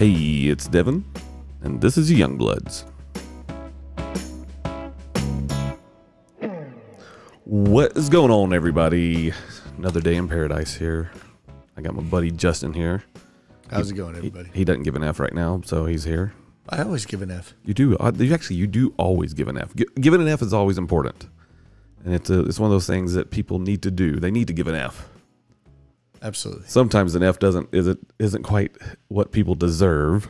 Hey, it's Devin, and this is Youngbloods. What is going on, everybody? Another day in paradise here. I got my buddy Justin here. How's it going, everybody? He doesn't give an F right now, so he's here. I always give an F. You do. You do always give an F. Giving an F is always important. And it's one of those things that people need to do. They need to give an F. Absolutely. Sometimes an F isn't quite what people deserve,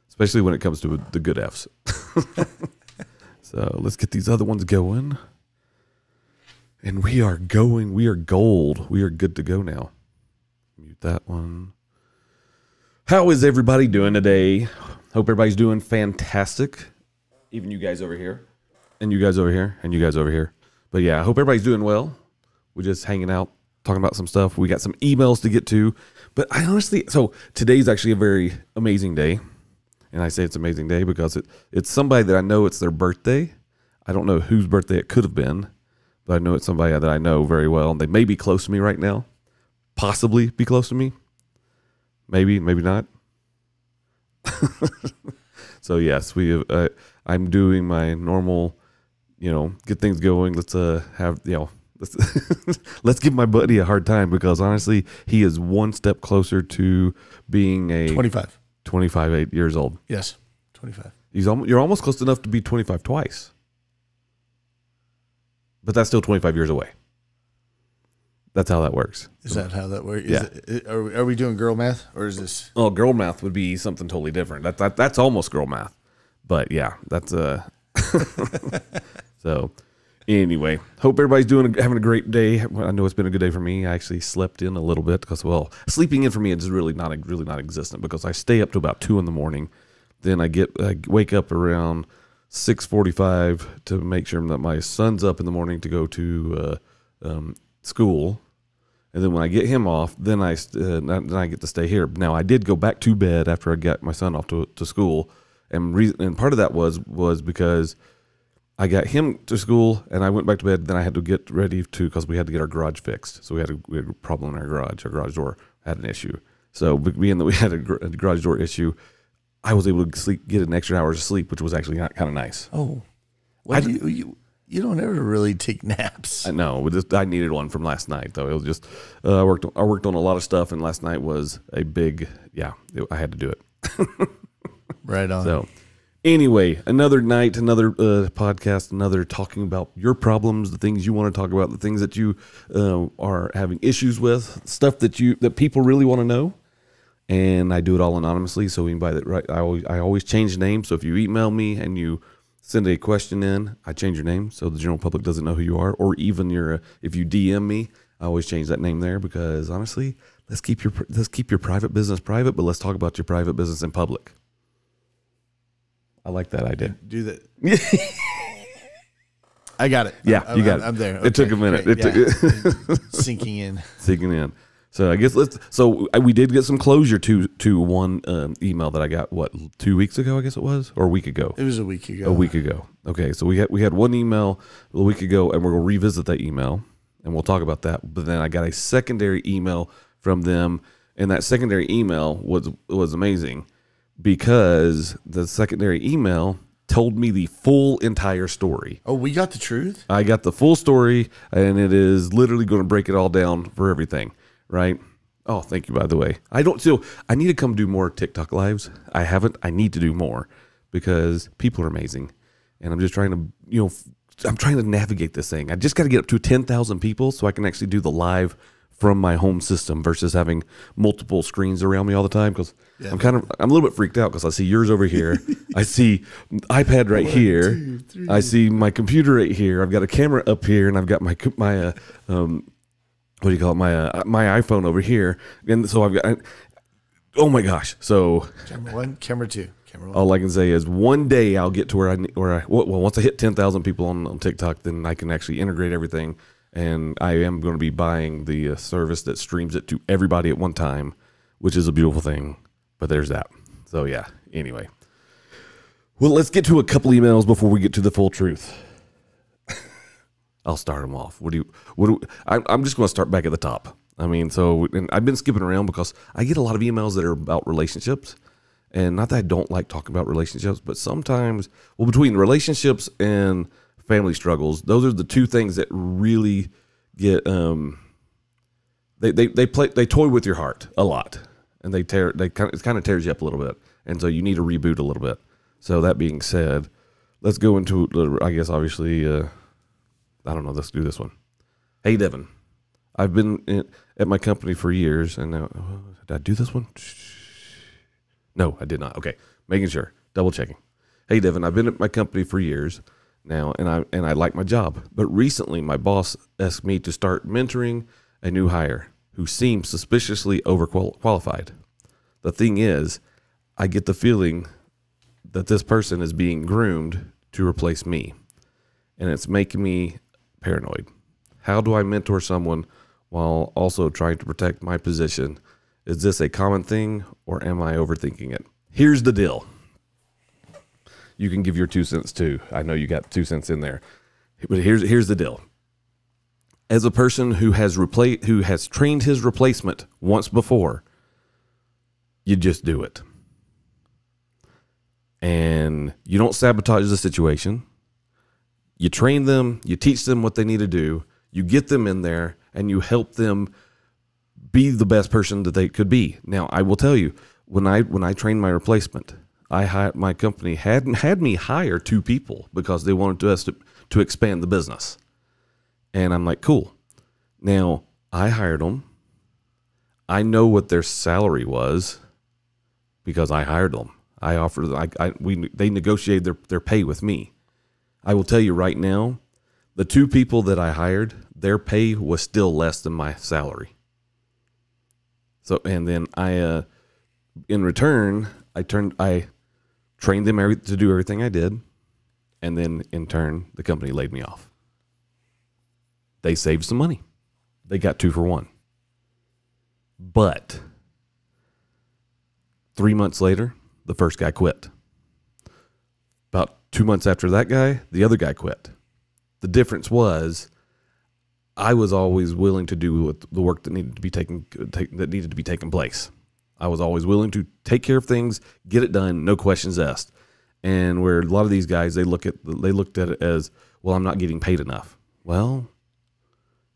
especially when it comes to the good Fs. So let's get these other ones going. And we are going. We are gold. We are good to go now. Mute that one. How is everybody doing today? Hope everybody's doing fantastic. Even you guys over here. And you guys over here. And you guys over here. But yeah, I hope everybody's doing well. We're just hanging out, talking about some stuff. We got some emails to get to. But I honestly, so today's actually a very amazing day. And I say it's an amazing day because it's somebody that I know it's their birthday. I don't know whose birthday it could have been, but I know it's somebody that I know very well. And they may be close to me right now. Possibly be close to me. Maybe, maybe not. So yes, I'm doing my normal, get things going. Let's let's give my buddy a hard time because honestly, he is one step closer to being a 25 years old. Yes, 25. You're almost close enough to be 25 twice, but that's still 25 years away. That's how that works. Is that how that works? Yeah. Are we doing girl math or is this? Oh, girl math would be something totally different. That's almost girl math, but yeah, that's So anyway, hope everybody's having a great day. I know it's been a good day for me. I actually slept in a little bit because, sleeping in for me is really not existent because I stay up to about 2 a.m. Then I wake up around 6:45 to make sure that my son's up in the morning to go to school. And then when I get him off, then I get to stay here. Now I did go back to bed after I got my son off to school, and part of that was because I got him to school and I went back to bed. Then I had to get ready because we had to get our garage fixed. So we had a problem in our garage. Our garage door had an issue. So being that we had a garage door issue, I was able to get an extra hours of sleep, which was actually kind of nice. Oh, well, you don't ever really take naps. I know. I needed one from last night, though. It was just I worked on a lot of stuff, and last night was a big I had to do it. Right on. So anyway, another night, another podcast, another talking about your problems, the things you want to talk about, the things that you are having issues with, stuff that people really want to know. And I do it all anonymously, so anybody I always change names. So if you email me and you send a question in, I change your name so the general public doesn't know who you are. Or even if you DM me, I always change that name there because honestly, let's keep your private business private, but let's talk about your private business in public. I like that idea. Do that. I got it. Yeah, you got it. I'm there. Okay, it took a minute. Sinking in. Sinking in. So I guess we did get some closure to one email that I got 2 weeks ago, I guess it was, or a week ago. It was a week ago. A week ago. Okay, so we had one email a week ago, and we're gonna revisit that email, and we'll talk about that. But then I got a secondary email from them, and that secondary email was amazing because the secondary email told me the full entire story. Oh, we got the truth? I got the full story, and it is literally going to break it all down for everything. Right? Oh, thank you, by the way. I need to come do more TikTok lives. I haven't. I need to do more because people are amazing. And I'm just trying to, I'm trying to navigate this thing. I just got to get up to 10,000 people so I can actually do the live from my home system versus having multiple screens around me all the time. Because I'm a little bit freaked out because I see yours over here. I see iPad right here. 2, 3. I see my computer right here. I've got a camera up here, and I've got my what do you call it? My iPhone over here, and so I've got. Oh my gosh! So camera 1, camera 2, camera 1. All I can say is one day I'll get to where once I hit 10,000 people on TikTok, then I can actually integrate everything, and I am going to be buying the service that streams it to everybody at one time, which is a beautiful thing. But there's that. So yeah. Anyway, well, let's get to a couple emails before we get to the full truth. I'll start them off. I'm just going to start back at the top. I mean, and I've been skipping around because I get a lot of emails that are about relationships, And not that I don't like talking about relationships, but sometimes, well, between relationships and family struggles, those are the two things that really get they toy with your heart a lot, and it kind of tears you up a little bit, and so you need to reboot a little bit. So that being said, let's go into, I guess, obviously, I don't know, let's do this one. Hey, Devin, I've been at my company for years, and now, did I do this one? No, I did not. Okay, making sure, double checking. Hey, Devin, I've been at my company for years now, and I like my job, but recently my boss asked me to start mentoring a new hire who seems suspiciously overqualified. The thing is, I get the feeling that this person is being groomed to replace me, and it's making me paranoid. How do I mentor someone while also trying to protect my position? Is this a common thing, or am I overthinking it? Here's the deal. You can give your 2 cents too. I know you got 2 cents in there, but here's the deal. As a person who has trained his replacement once before, you just do it. And you don't sabotage the situation. You train them, you teach them what they need to do, you get them in there, and you help them be the best person that they could be. Now, I will tell you, when I trained my replacement, my company had me hire 2 people because they wanted us to expand the business. And I'm like, cool. Now, I hired them. I know what their salary was because I hired them. I offered, they negotiated their pay with me. I will tell you right now, the 2 people that I hired, their pay was still less than my salary. So, and then in return, I trained them to do everything I did. And then in turn, the company laid me off. They saved some money. They got 2 for 1. But 3 months later, the first guy quit. About 2 months after that guy, the other guy quit. The difference was I was always willing to do the work that needed to be taken place. I was always willing to take care of things, get it done, no questions asked. And where a lot of these guys, they looked at it as, well, I'm not getting paid enough. Well,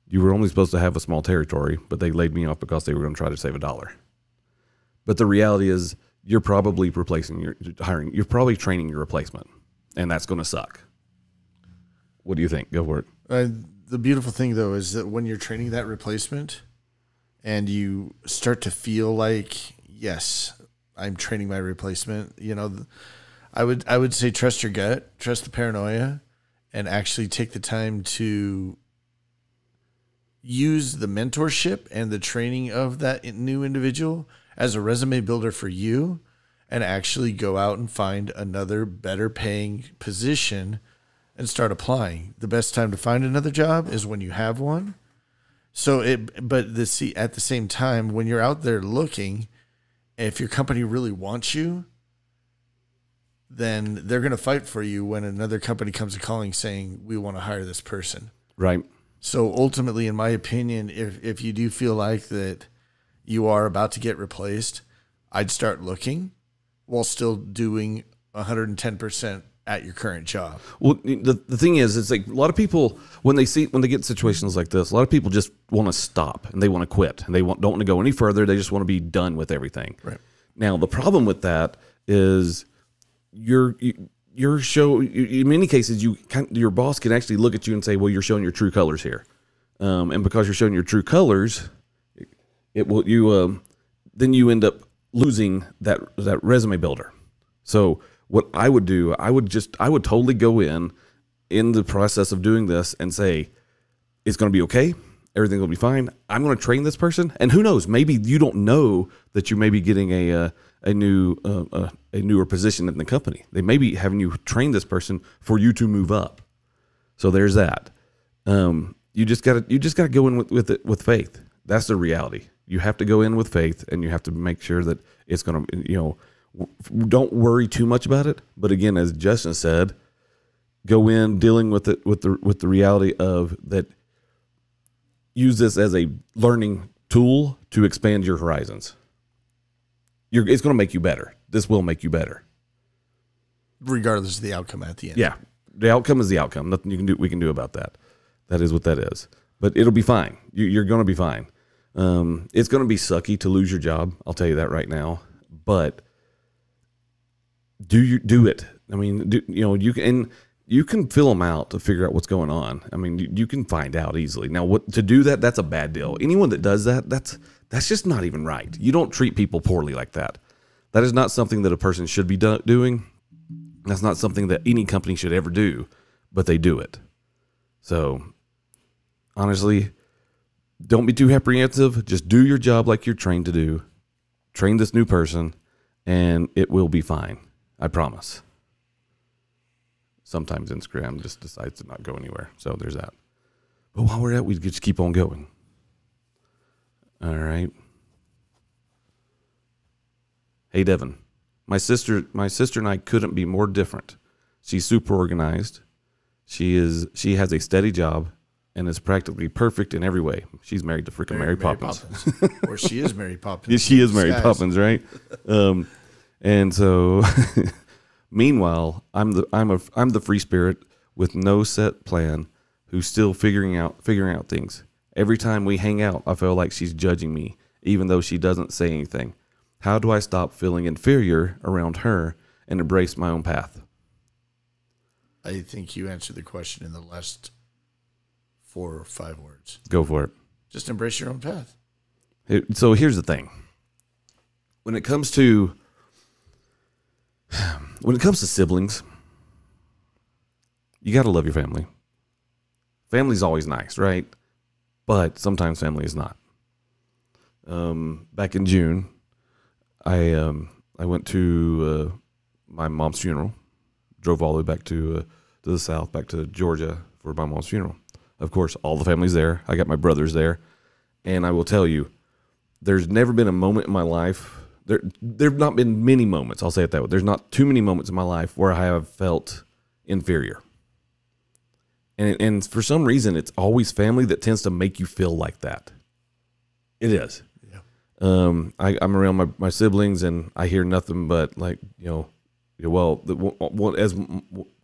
you were only supposed to have a small territory, but they laid me off because they were going to try to save $1. But the reality is, you're probably you're probably training your replacement, and that's going to suck. What do you think? Go for it. The beautiful thing, though, is that when you're training that replacement and you start to feel like, yes, I'm training my replacement, I would say trust your gut, trust the paranoia, and actually take the time to use the mentorship and the training of that new individual as a resume builder for you, and actually go out and find another better paying position and start applying. The best time to find another job is when you have one. At the same time, when you're out there looking, if your company really wants you, then they're going to fight for you when another company comes calling saying, we want to hire this person. Right. So ultimately, in my opinion, if you do feel like that you are about to get replaced, I'd start looking while still doing 110% at your current job. Well, the thing is, it's like a lot of people, when they get situations like this, a lot of people just want to stop and they want to quit and don't want to go any further. They just want to be done with everything. Right. Now, the problem with that is your show, in many cases, your boss can actually look at you and say, well, you're showing your true colors here. And because you're showing your true colors, then you end up losing that resume builder. So what I would do, I would totally go in the process of doing this and say, it's going to be okay. Everything will be fine. I'm going to train this person. And who knows, maybe you don't know that you may be getting a newer position in the company. They may be having you train this person for you to move up. So there's that. You just gotta go in with it with faith. That's the reality. You have to go in with faith, and you have to make sure that it's going to, don't worry too much about it. But again, as Justin said, go in dealing with it with the reality of that. Use this as a learning tool to expand your horizons. It's going to make you better. this will make you better. Regardless of the outcome at the end. Yeah. The outcome is the outcome. Nothing we can do about that. That is what that is. But it'll be fine. You're going to be fine. It's going to be sucky to lose your job. I'll tell you that right now. But do it. I mean, you can fill them out to figure out what's going on. I mean, you can find out easily. Now, to do that, that's a bad deal. Anyone that does that, that's just not even right. You don't treat people poorly like that. That is not something that a person should be doing. That's not something that any company should ever do, but they do it. So, honestly, don't be too apprehensive. Just do your job like you're trained to do. Train this new person, and it will be fine. I promise. Sometimes Instagram just decides to not go anywhere. So there's that. But while we're at it, we just keep on going. All right. Hey, Devin. My sister and I couldn't be more different. She's super organized. She has a steady job and is practically perfect in every way. She's married to freaking Mary Poppins. Or she is Mary Poppins. Yeah, she is Mary Poppins, right? And so meanwhile, I'm the free spirit with no set plan who's still figuring out things. Every time we hang out, I feel like she's judging me, even though she doesn't say anything. How do I stop feeling inferior around her and embrace my own path? I think you answered the question in the last 4 or 5 words. Go for it. Just embrace your own path. So here's the thing. When it comes to siblings, you got to love your family. Family's always nice, right? But sometimes family is not. Back in June, I went to my mom's funeral. Drove all the way back to the south, back to Georgia for my mom's funeral. Of course, all the family's there. I got my brothers there, and I will tell you, there's never been a moment in my life. There've not been many moments. I'll say it that way. There's not too many moments in my life where I have felt inferior. And for some reason, it's always family that tends to make you feel like that. It is. Yeah. I'm around my siblings, and I hear nothing but like, well, as a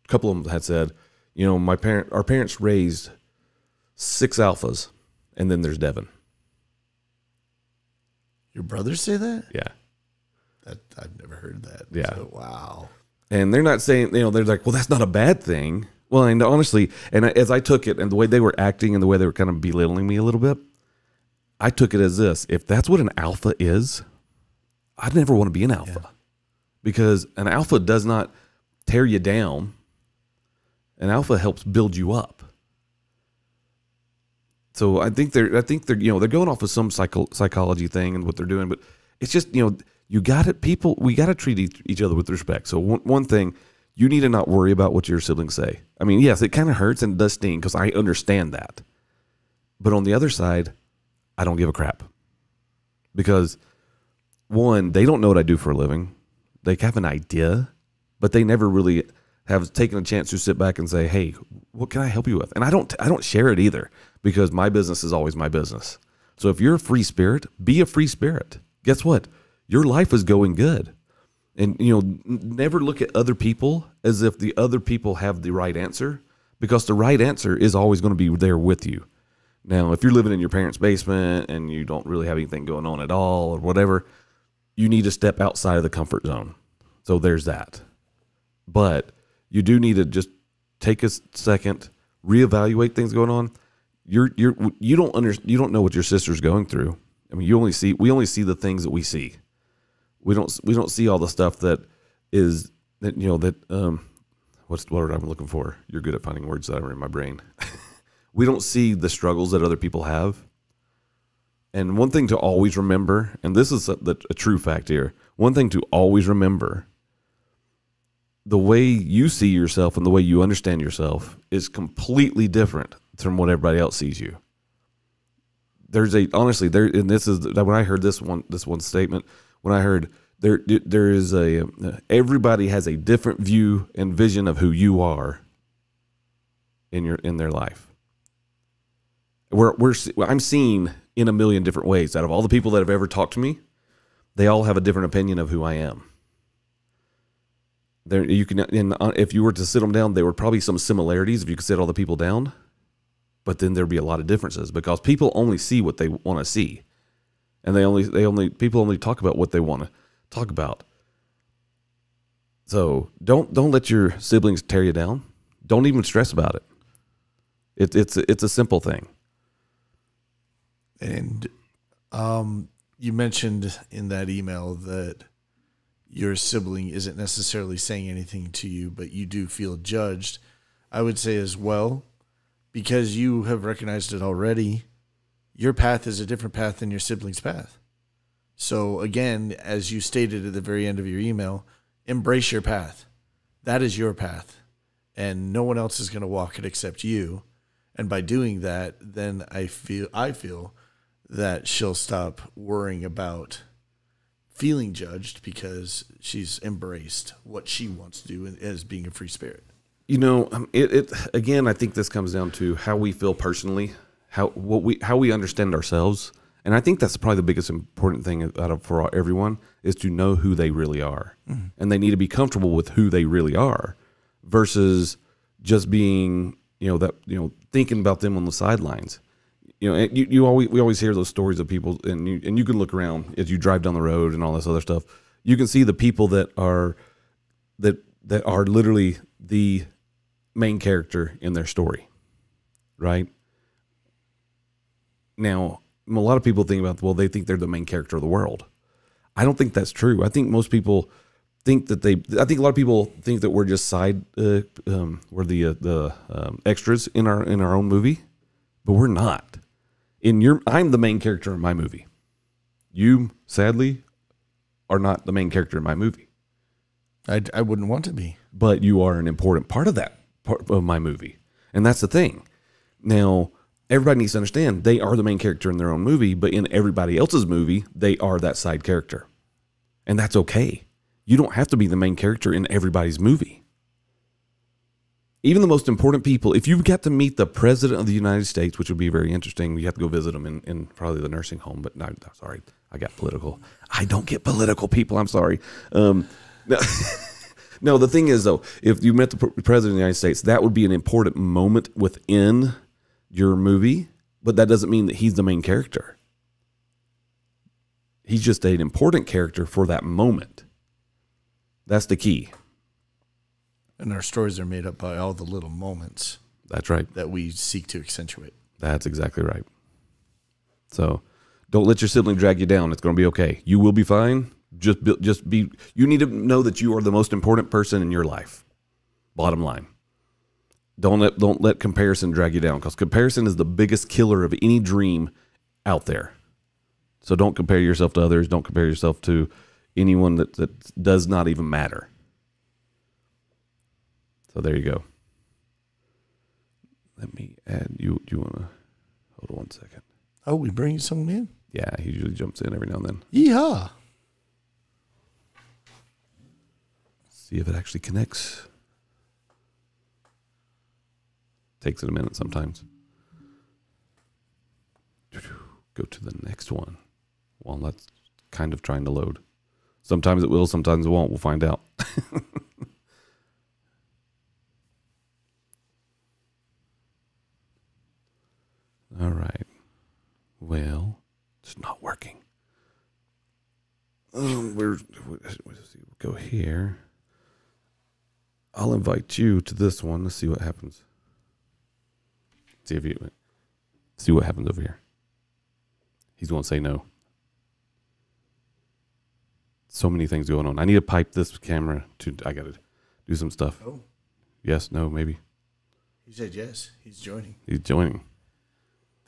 couple of them had said, our parents raised 6 alphas, and then there's Devin. Your brothers say that? Yeah. I've never heard that. Yeah. So, wow. And they're not saying, they're like, well, that's not a bad thing. Well, and honestly, and as I took it and the way they were acting and the way they were kind of belittling me a little bit, I took it as this. If that's what an alpha is, I'd never want to be an alpha. Yeah. Because an alpha does not tear you down. An alpha helps build you up. So I think they're going off of some psychology thing and what they're doing, but it's just, we got to treat each other with respect. So one thing, you need to not worry about what your siblings say. I mean, yes, it kind of hurts and it does sting because I understand that. But on the other side, I don't give a crap. Because one, they don't know what I do for a living. They have an idea, but they never really have taken a chance to sit back and say, hey, what can I help you with? And I don't share it either because my business is always my business. So if you're a free spirit, be a free spirit. Guess what? Your life is going good. And, never look at other people as if the other people have the right answer, because the right answer is always going to be there with you. Now, if you're living in your parents' basement and you don't really have anything going on at all or whatever, you need to step outside of the comfort zone. So there's that. But you do need to just take a second, reevaluate things going on. You don't know what your sister's going through. I mean, we only see the things that we see. We don't see all the stuff that is that what's the word I'm looking for? You're good at finding words that are in my brain. We don't see the struggles that other people have. And one thing to always remember, and this is a true fact here, one thing to always remember, the way you see yourself and the way you understand yourself is completely different from what everybody else sees you. And this is when I heard this one statement, when I heard there is everybody has a different view and vision of who you are in their life. I'm seen in a million different ways. Out of all the people that have ever talked to me, they all have a different opinion of who I am. There, you can, and if you were to sit them down, there were probably some similarities if you could sit all the people down, but then there'd be a lot of differences because people only see what they want to see, and people only talk about what they want to talk about. So don't let your siblings tear you down. Don't even stress about it. It's a simple thing. And you mentioned in that email that your sibling isn't necessarily saying anything to you, but you do feel judged. I would say as well, because you have recognized it already, your path is a different path than your sibling's path. So again, as you stated at the very end of your email, embrace your path. That is your path, and no one else is going to walk it except you. And by doing that, then I feel that she'll stop worrying about feeling judged because she's embraced what she wants to do as being a free spirit. You know, again, I think this comes down to how we feel personally, how we understand ourselves. And I think that's probably the biggest important thing for everyone is to know who they really are. Mm-hmm. And they need to be comfortable with who they really are versus just being, thinking about them on the sidelines. And we always hear those stories of people, and you can look around as you drive down the road and all this other stuff. You can see the people that are literally the main character in their story, right? Now, a lot of people think about, well, they think they're the main character of the world. I don't think that's true. I think most people think that I think a lot of people think that we're just we're the extras in our own movie, but we're not. I'm the main character in my movie. You, sadly, are not the main character in my movie. I wouldn't want to be. But you are an important part of that part of my movie. And that's the thing. Now, everybody needs to understand they are the main character in their own movie, but in everybody else's movie, they are that side character. And that's okay. You don't have to be the main character in everybody's movie. Even the most important people, if you got to meet the President of the United States, which would be very interesting, you have to go visit him in probably the nursing home, but no, sorry, I got political. I don't get political, people, I'm sorry. No, the thing is, though, if you met the President of the United States, that would be an important moment within your movie, but that doesn't mean that he's the main character. He's just an important character for that moment. That's the key. And our stories are made up by all the little moments. That's right. That we seek to accentuate. That's exactly right. So don't let your sibling drag you down. It's going to be okay. You will be fine. Just be, you need to know that you are the most important person in your life. Bottom line. Don't let comparison drag you down, because comparison is the biggest killer of any dream out there. So don't compare yourself to others. Don't compare yourself to anyone that does not even matter. So there you go. Let me add you. Do you want to hold on 1 second? Oh, we bring someone in? Yeah, he usually jumps in every now and then. Yeehaw. See if it actually connects. Takes it a minute sometimes. Go to the next one. Well, that's kind of trying to load. Sometimes it will, sometimes it won't. We'll find out. All right. Well, it's not working. We'll go here. I'll invite you to this one. Let's see what happens. See what happens over here. He's going to say no. So many things going on. I need to pipe this camera to. I got to do some stuff. Oh. Yes, no, maybe. He said yes. He's joining. He's joining.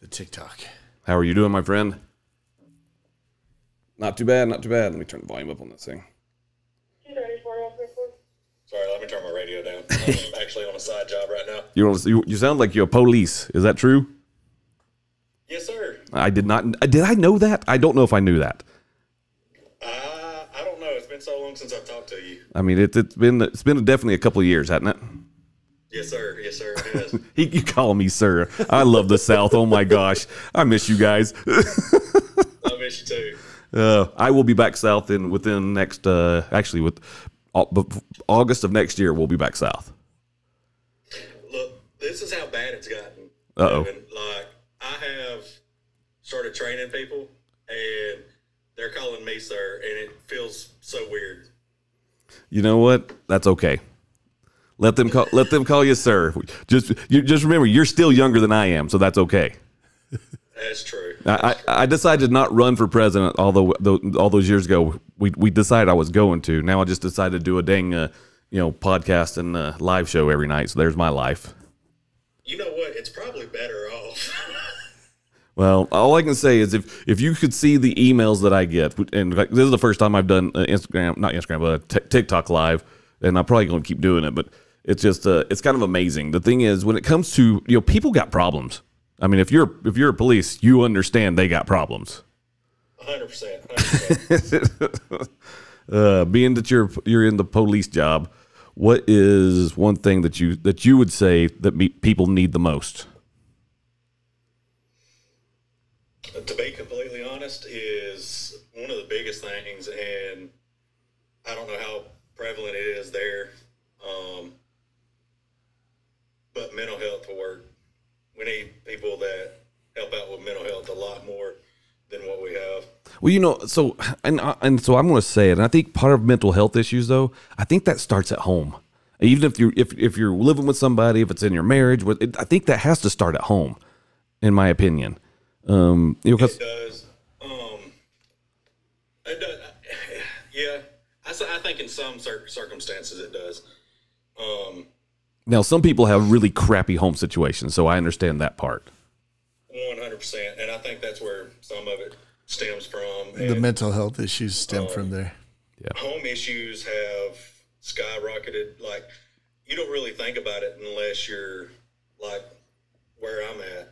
The TikTok. How are you doing, my friend? Not too bad, not too bad. Let me turn the volume up on this thing. Sorry, let me turn my radio down. I'm actually on a side job right now. You sound like you're a police. Is that true? Yes, sir. I did not. Did I know that? I don't know if I knew that. I don't know. It's been so long since I've talked to you. I mean, it's been definitely a couple of years, hasn't it? Yes, sir. Yes, sir. It is. You call me sir. I love the South. Oh my gosh, I miss you guys. I miss you too. I will be back south within next. Actually, August of next year, we'll be back south. Look, this is how bad it's gotten. Uh-oh. Devin. Like, I have started training people, and they're calling me sir, and it feels so weird. You know what? That's okay. Let them call you sir. Just remember, you're still younger than I am, so that's okay. That's true. I decided to not run for president, although all those years ago we decided I was going to. Now I just decided to do a dang podcast and live show every night. So there's my life. You know what? It's probably better off. Well, all I can say is if you could see the emails that I get, and this is the first time I've done TikTok live, and I'm probably going to keep doing it, but it's just it's kind of amazing. The thing is, when it comes to people got problems. I mean, if you're a police, you understand they got problems. 100%. Being that you're in the police job, what is one thing that you would say that people need the most? To be completely honest, is one of the biggest things, and I don't know how prevalent it is there, but mental health will work. We need people that help out with mental health a lot more than what we have. Well, so and so I'm going to say it. And I think part of mental health issues, though, I think that starts at home. Even if you're living with somebody, if it's in your marriage, I think that has to start at home, in my opinion. It does. It does. Yeah, I think in some circumstances it does. Now, some people have really crappy home situations, so I understand that part. 100%, and I think that's where some of it stems from. The mental health issues stem from there. Yeah. Home issues have skyrocketed. Like, you don't really think about it unless you're like where I'm at.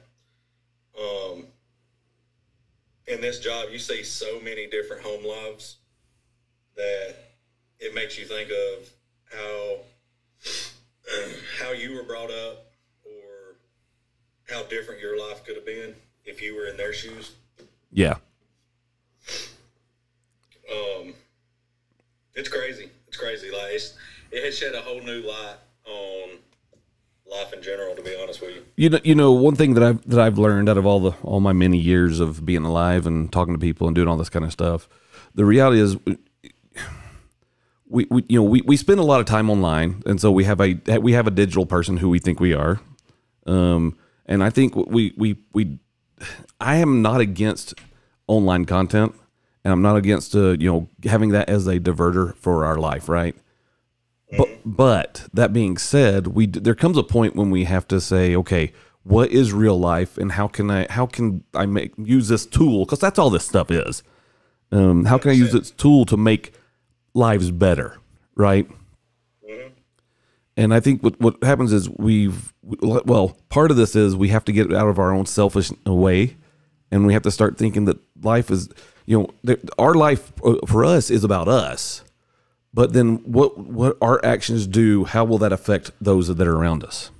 In this job, you see so many different home lives that it makes you think of how you were brought up, or how different your life could have been if you were in their shoes. Yeah. It's crazy. It's crazy. Like, it has shed a whole new light on life in general, to be honest with you. You know, one thing that I've learned out of all my many years of being alive and talking to people and doing all this kind of stuff, the reality is we spend a lot of time online, and so we have a digital person who we think we are, and I think I am not against online content, and I'm not against having that as a diverter for our life, right? But that being said, there comes a point when we have to say, okay, what is real life, and how can I use this tool? Because that's all this stuff is. How can I use this tool to make lives better, right? Mm-hmm. And I think what happens is part of this is we have to get out of our own selfish way, and we have to start thinking that life is, our life for us is about us. But then what our actions do, how will that affect those that are around us?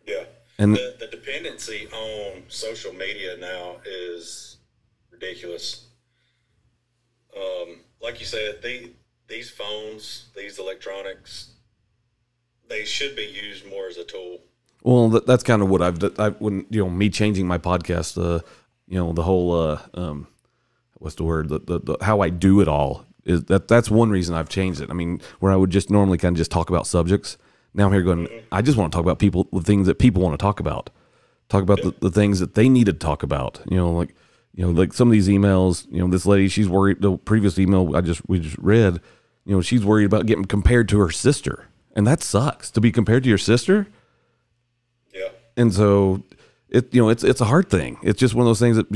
Yeah. And the dependency on social media now is ridiculous. Like you said, these phones, these electronics, they should be used more as a tool. Well, that's kind of what when me changing my podcast, the whole what's the word, the how I do it all. Is that's one reason I've changed it. I mean, where I would just normally kind of just talk about subjects. Now I'm here going, I just want to talk about the things that people want to talk about. Talk about the things that they need to talk about. Like some of these emails, this lady, she's worried, the previous email we just read, she's worried about getting compared to her sister. And that sucks, to be compared to your sister. Yeah. And so it's a hard thing. It's just one of those things that,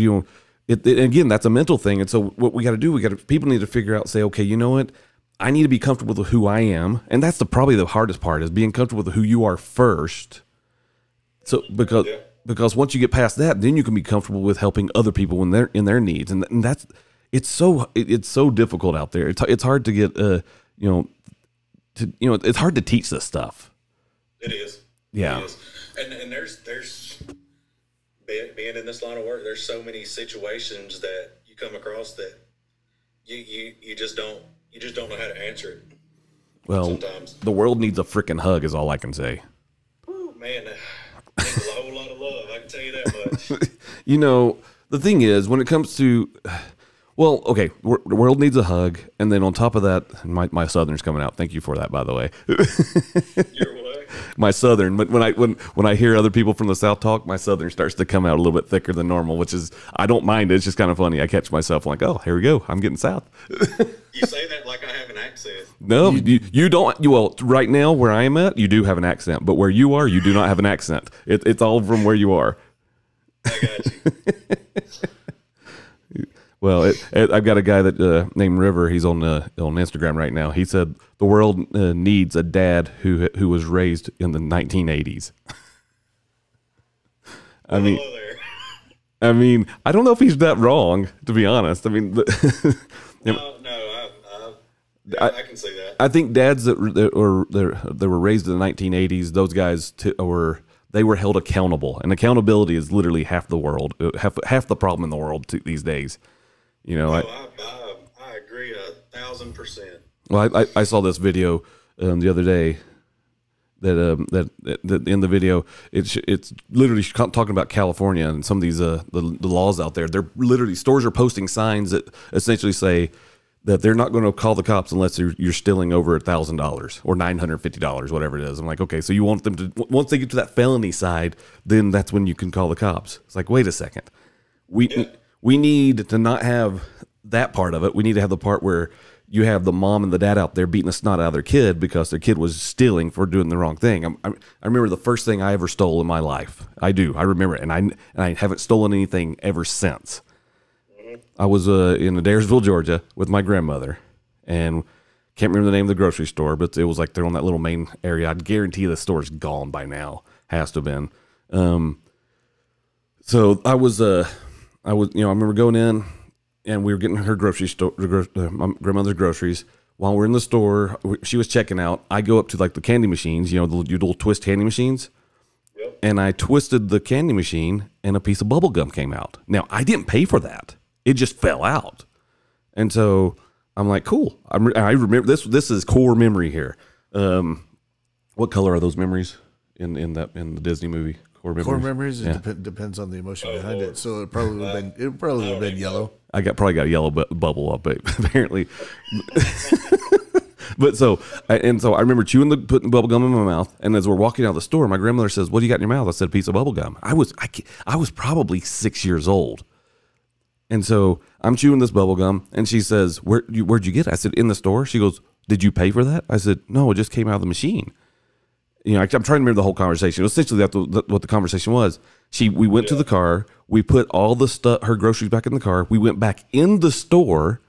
again, that's a mental thing. And so what we got to do, people need to figure out, say, okay, you know what? I need to be comfortable with who I am. And that's probably the hardest part, is being comfortable with who you are first. So because once you get past that, then you can be comfortable with helping other people when they're in their needs. And that's, it's so difficult out there. It's hard to get, it's hard to teach this stuff. It is. Yeah. It is. And there's being in this line of work, there's so many situations that you come across that you just don't know how to answer it. Well, sometimes. the world needs a freaking hug is all I can say. Woo, man, needs a whole lot of love. I can tell you that much. You know, the thing is, when it comes to, well, okay, the world needs a hug, and then on top of that, my Southern's coming out. Thank you for that, by the way. You're what? My Southern, but when I hear other people from the South talk, my Southern starts to come out a little bit thicker than normal, which is, I don't mind it. It's just kind of funny. I catch myself like, oh, here we go. I'm getting South. You say that like I have an accent. No, you don't. Well, right now where I am at, you do have an accent, but where you are, you do not have an accent. It's all from where you are. I got you. Well, I've got a guy that named River. He's on Instagram right now. He said the world needs a dad who was raised in the 1980s. I mean, Hello there. I mean, I don't know if he's that wrong, to be honest. I mean, No, I can see that. I think dads that were raised in the 1980s, those guys they were held accountable, and accountability is literally half the world, half the problem in the world these days. You know, I agree 1,000%. Well, I saw this video the other day that in the video it's literally talking about California and some of these the laws out there. They're literally, stores are posting signs that essentially say that they're not going to call the cops unless you're stealing over $1,000 or $950, whatever it is. I'm like, okay, so you want them to, once they get to that felony side, then that's when you can call the cops. It's like, wait a second, we need to not have that part of it. We need to have the part where you have the mom and the dad out there beating the snot out of their kid because their kid was stealing for doing the wrong thing. I remember the first thing I ever stole in my life. I remember it, and I haven't stolen anything ever since. I was in Adairsville, Georgia, with my grandmother, and can't remember the name of the grocery store, but it was like they're on that little main area. I'd guarantee the store's gone by now. Has to have been. So I remember going in, and we were getting her grocery store, my grandmother's groceries. While we're in the store, she was checking out. I go up to like the candy machines, the little twist candy machines. Yep. And I twisted the candy machine, and a piece of bubble gum came out. Now, I didn't pay for that. It just fell out. And so I'm like, cool. I remember this is core memory here. What color are those memories in the Disney movie? Core memories. Yeah. It depends on the emotion behind it. So it probably would have been yellow. I probably got a yellow bubble up, apparently. But so I remember putting the bubble gum in my mouth, and as we're walking out of the store, my grandmother says, "What do you got in your mouth?" I said, "A piece of bubble gum." I was probably 6 years old, and so I'm chewing this bubble gum, and she says, "Where'd you get it?" I said, "In the store." She goes, "Did you pay for that?" I said, "No, it just came out of the machine." I'm trying to remember the whole conversation. Essentially, that's what the conversation was. We went to the car. We put all the stuff, her groceries, back in the car. We went back in the store.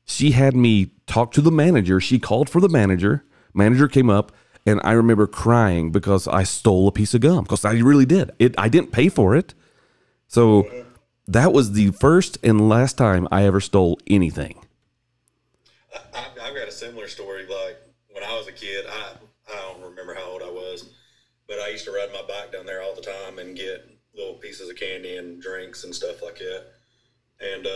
She had me talk to the manager. She called for the manager. Manager came up, and I remember crying because I stole a piece of gum, because I really did. I didn't pay for it. So that was the first and last time I ever stole anything. I've got a similar story. Like when I was a kid, I don't remember how old I was, but I used to ride my bike down there all the time and get little pieces of candy and drinks and stuff like that. And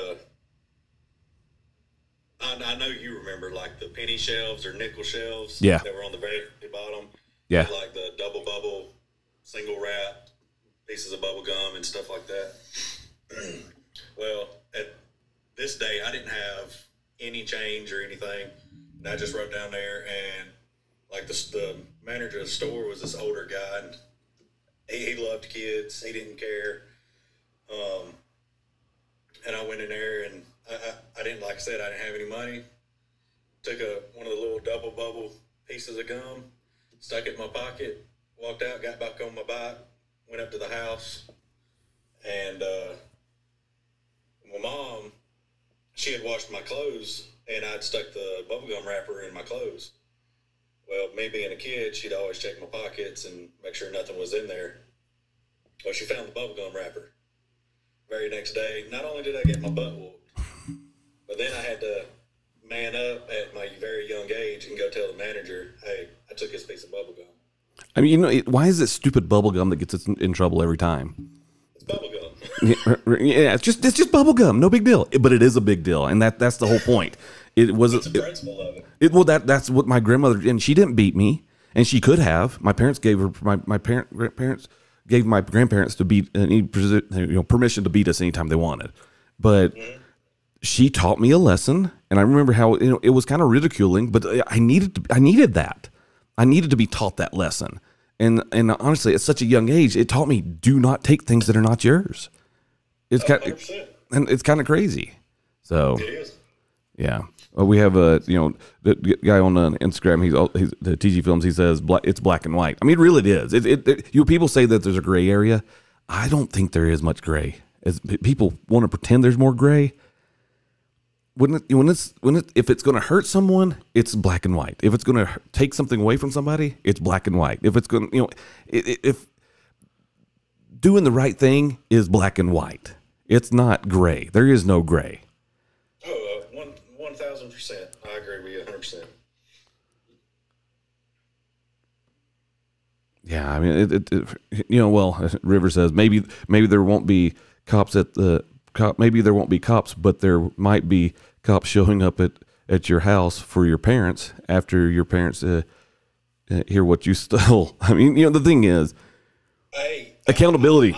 I know you remember like the penny shelves or nickel shelves that were on the very bottom. Yeah. Like the double bubble, single wrap, pieces of bubble gum and stuff like that. Well, at this day, I didn't have any change or anything. And I just wrote down there, and like the manager of the store was this older guy, and he loved kids. He didn't care. And I went in there, and I didn't, like I said, I didn't have any money. Took one of the little double bubble pieces of gum, stuck it in my pocket, walked out, got back on my bike, went up to the house, and my mom, she had washed my clothes, and I'd stuck the bubblegum wrapper in my clothes. Well, me being a kid, she'd always check my pockets and make sure nothing was in there. Well, she found the bubblegum wrapper. Very next day, not only did I get my butt whooped, but then I had to man up at my very young age and go tell the manager, hey, I took this piece of bubblegum. I mean, why is it stupid bubble gum that gets us in trouble every time? It's bubblegum. Yeah, it's just bubble gum, no big deal. But it is a big deal, and that's the whole point. It was What's the principle of it? that's what my grandmother, and she didn't beat me, and she could have. My parents gave her grandparents gave my grandparents to beat permission to beat us anytime they wanted, but she taught me a lesson, and I remember how it was kind of ridiculing, but I needed that. I needed to be taught that lesson, and honestly, at such a young age, it taught me do not take things that are not yours. It's and it's kind of crazy. So It is. yeah. Well, we have the guy on Instagram. He's the TG Films. He says it's black and white. I mean, really, it is. People say that there's a gray area. I don't think there is much gray. As people want to pretend there's more gray. If it's going to hurt someone, it's black and white. If it's going to take something away from somebody, it's black and white. If it's going, if doing the right thing is black and white, it's not gray. There is no gray. Oh, 1,000%. I agree with you 100%. Yeah, I mean, well, River says maybe there won't be cops maybe there won't be cops, but there might be cops showing up at your house for your parents after your parents hear what you stole. I mean, the thing is, accountability.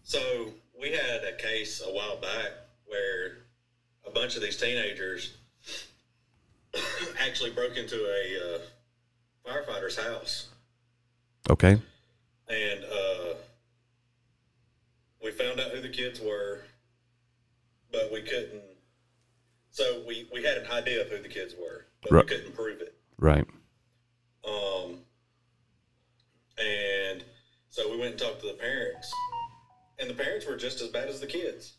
So we had a case a while back where a bunch of these teenagers actually broke into a firefighter's house. Okay. And we found out who the kids were, but we couldn't. So we had an idea of who the kids were, but we couldn't prove it. Right. And so we went and talked to the parents, and the parents were just as bad as the kids.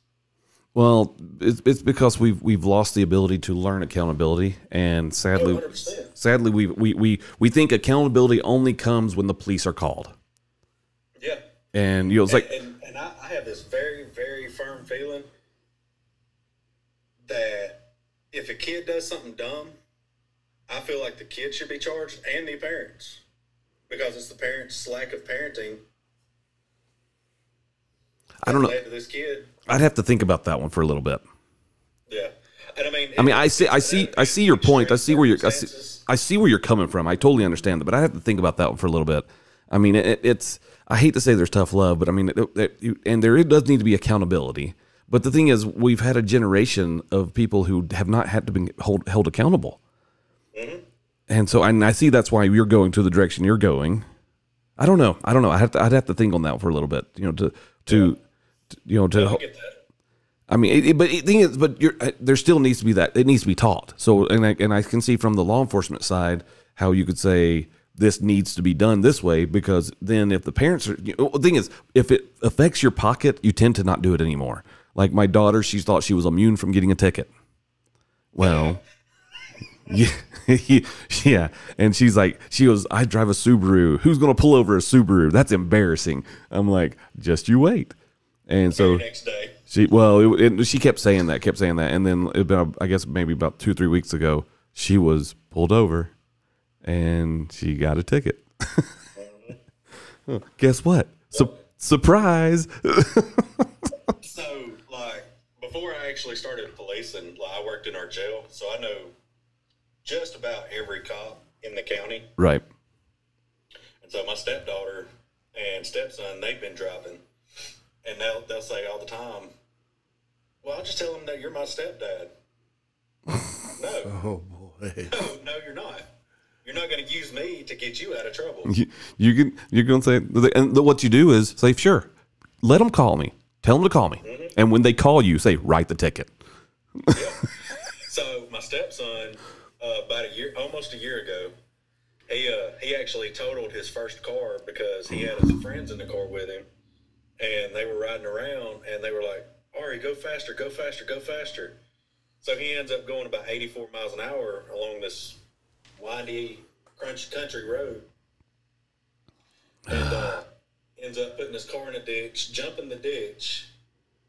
Well, it's because we've lost the ability to learn accountability, and sadly, 100%. we think accountability only comes when the police are called. Yeah. And it's like, and I have this very, very firm feeling that if a kid does something dumb, I feel like the kid should be charged and the parents, because it's the parents' lack of parenting. I don't know. Led to this kid. I'd have to think about that one for a little bit. Yeah, and I see your point. I see where you're coming from. I totally understand that, but I have to think about that one for a little bit. I mean, it's. I hate to say there's tough love, but I mean, it does need to be accountability. But the thing is, we've had a generation of people who have not had to be held accountable, and so I see that's why you're going to the direction you're going. I don't know. I'd have to think on that for a little bit. I get that. I mean, there still needs to be that. It needs to be taught. So, and I can see from the law enforcement side how you could say this needs to be done this way, because then if the parents are, the thing is, if it affects your pocket, you tend to not do it anymore. Like my daughter, she thought she was immune from getting a ticket. Well, yeah. And she goes, I drive a Subaru. Who's going to pull over a Subaru? That's embarrassing. I'm like, just you wait. And so next day. She kept saying that. And then I guess maybe about 2-3 weeks ago, she was pulled over and she got a ticket. Guess what? Surprise. So, before I actually started policing, I worked in our jail, so I know just about every cop in the county. Right. And so my stepdaughter and stepson, they've been driving, and they'll say all the time, well, I'll just tell them that you're my stepdad. No. Oh, boy. No, you're not. You're not going to use me to get you out of trouble. You're going to say, and what you do is say, sure, let them call me. Tell them to call me. Mm-hmm. And when they call you, say, write the ticket. Yeah. So my stepson, about almost a year ago, he actually totaled his first car because he had his friends in the car with him, and they were riding around, and they were like, Ari, go faster, go faster, go faster. So he ends up going about 84 miles an hour along this windy, country road, and ends up putting his car in a ditch, jumping the ditch,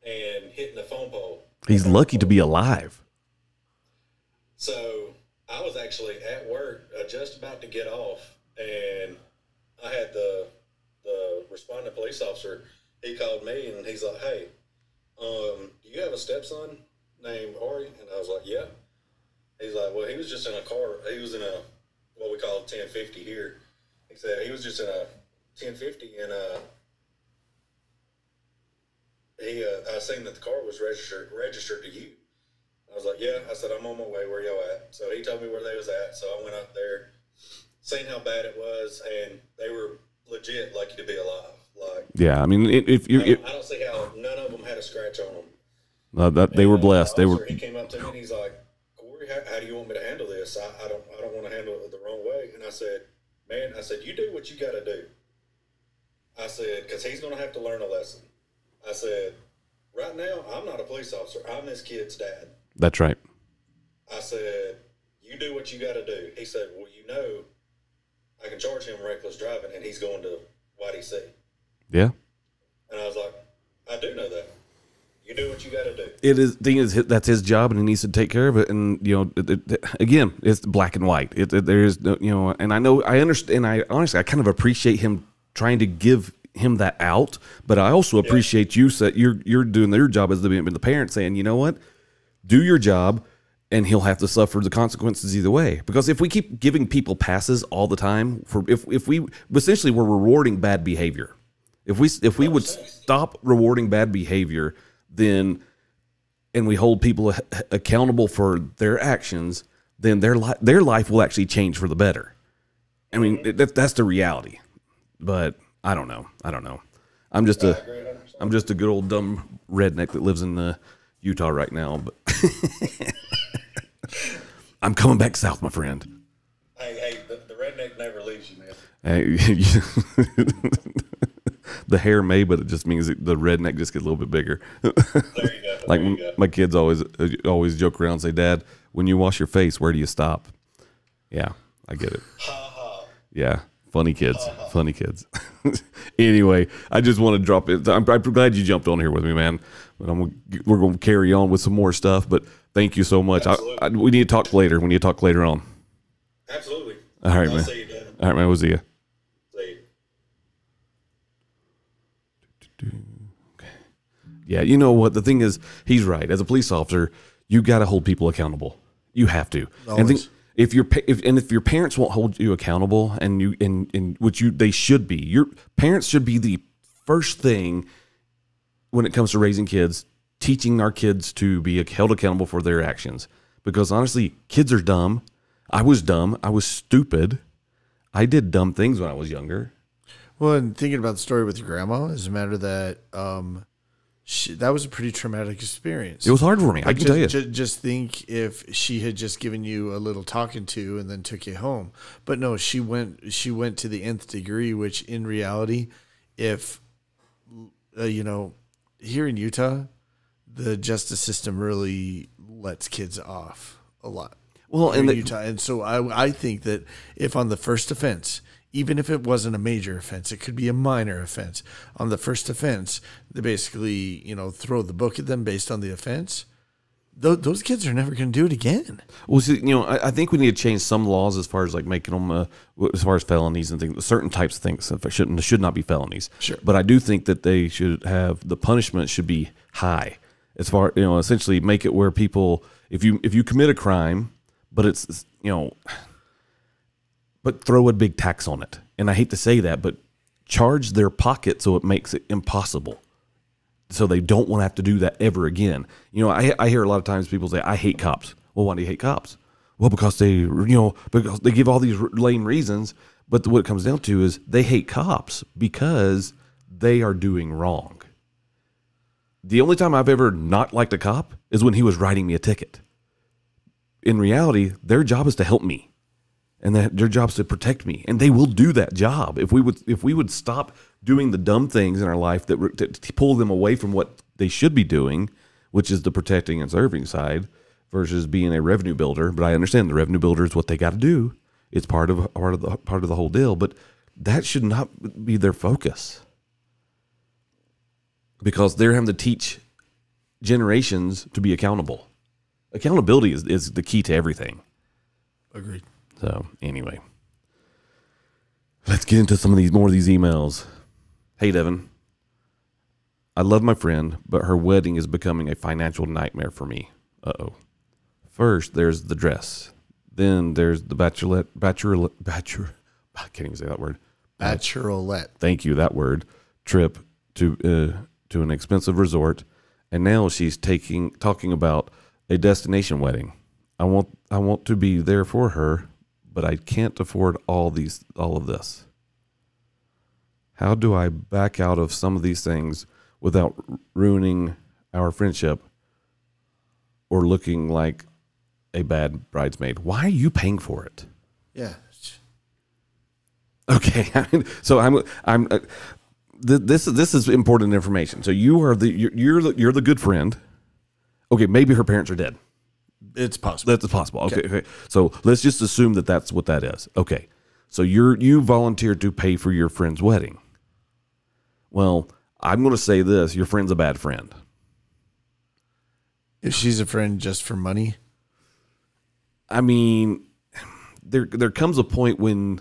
and hitting the phone pole. He's lucky to be alive. So I was actually at work, just about to get off, and I had the responding police officer. He called me, and he's like, hey, do you have a stepson named Ari? And I was like, yeah. He's like, well, he was just in a car. He was in a, what we call a 1050 here. He said he was just in a 1050 and I seen that the car was registered to you. I was like, yeah. I said, I'm on my way. Where y'all at? So he told me where they was at. So I went up there, seen how bad it was, and they were legit lucky to be alive. Like, yeah, I mean, if you, I don't see how none of them had a scratch on them. that they were blessed. They were. He came up to me and he's like, Corey, how do you want me to handle this? I don't want to handle it the wrong way. And I said, man, you do what you got to do. I said, because he's going to have to learn a lesson. I said, right now, I'm not a police officer. I'm this kid's dad. That's right. I said, you do what you got to do. He said, well, I can charge him reckless driving, and he's going to YDC. Yeah. And I was like, I do know that. You do what you got to do. It is. Thing is, that's his job, and he needs to take care of it. And again, it's black and white. There is, and I understand. I honestly, I kind of appreciate him trying to give him that out, but I also appreciate you that you're doing your job as the parent, saying, you know what, do your job, and he'll have to suffer the consequences either way. Because if we keep giving people passes all the time, if we essentially we're rewarding bad behavior. If we would stop rewarding bad behavior, then and we hold people accountable for their actions, then their life will actually change for the better. I mean, that's the reality. But I don't know. I'm just a good old dumb redneck that lives in Utah right now. But I'm coming back south, my friend. Hey, the redneck never leaves you, man. Hey, the hair may, but it just means the redneck just gets a little bit bigger. There you go. Like my kids always joke around and say, Dad, when you wash your face, where do you stop? Yeah, I get it. Yeah, funny kids. Funny kids. Anyway, I just want to drop it. I'm glad you jumped on here with me, man. But we're going to carry on with some more stuff. But thank you so much. We need to talk later. We need to talk later on. Absolutely. All right, man. I'll see you, Devin. All right, man. We'll see you. Okay. Yeah, you know what? The thing is, he's right. As a police officer, you got to hold people accountable. You have to. Always. And if your parents won't hold you accountable, they should be. Your parents should be the first thing when it comes to raising kids, teaching our kids to be held accountable for their actions. Because honestly, kids are dumb. I was dumb. I was stupid. I did dumb things when I was younger. Well, and thinking about the story with your grandma, is a matter that that was a pretty traumatic experience. It was hard for me. I can tell you. Just think if she had just given you a little talking to and then took you home. But no, she went to the nth degree, which in reality, if here in Utah, the justice system really lets kids off a lot. Well, in Utah, and so I think that if on the first offense, even if it wasn't a major offense, it could be a minor offense. On the first offense, they basically, throw the book at them based on the offense. Those kids are never going to do it again. Well, see, I think we need to change some laws as far as like making them, as far as felonies and things, certain types of things should not be felonies. Sure. But I do think that they should have, the punishment should be high as far, essentially make it where people, if you commit a crime, but it's, but throw a big tax on it. And I hate to say that, but charge their pocket so it makes it impossible. So they don't want to have to do that ever again. I hear a lot of times people say, I hate cops. Well, why do you hate cops? Well, because because they give all these lame reasons. But what it comes down to is they hate cops because they are doing wrong. The only time I've ever not liked a cop is when he was writing me a ticket. In reality, their job is to help me. And their job is to protect me, and they will do that job. If we would stop doing the dumb things in our life to pull them away from what they should be doing, which is the protecting and serving side, versus being a revenue builder. But I understand the revenue builder is what they got to do. It's part of the whole deal. But that should not be their focus, because they're having to teach generations to be accountable. Accountability is the key to everything. Agreed. So anyway, let's get into more of these emails. Hey, Devin, I love my friend, but her wedding is becoming a financial nightmare for me. Uh-oh. First, there's the dress. Then there's the bachelorette. I can't even say that word. Bachelorette. Thank you, that word. Trip to an expensive resort, and now she's talking about a destination wedding. I want to be there for her, but I can't afford all of this. How do I back out of some of these things without ruining our friendship or looking like a bad bridesmaid? Why are you paying for it? Yeah. Okay, so this is important information. So you're the good friend. Okay, maybe her parents are dead. It's possible. That's possible. Okay. So let's just assume that that's what that is. Okay, so you volunteered to pay for your friend's wedding. Well, I'm going to say this: your friend's a bad friend. If she's a friend just for money, I mean, there comes a point when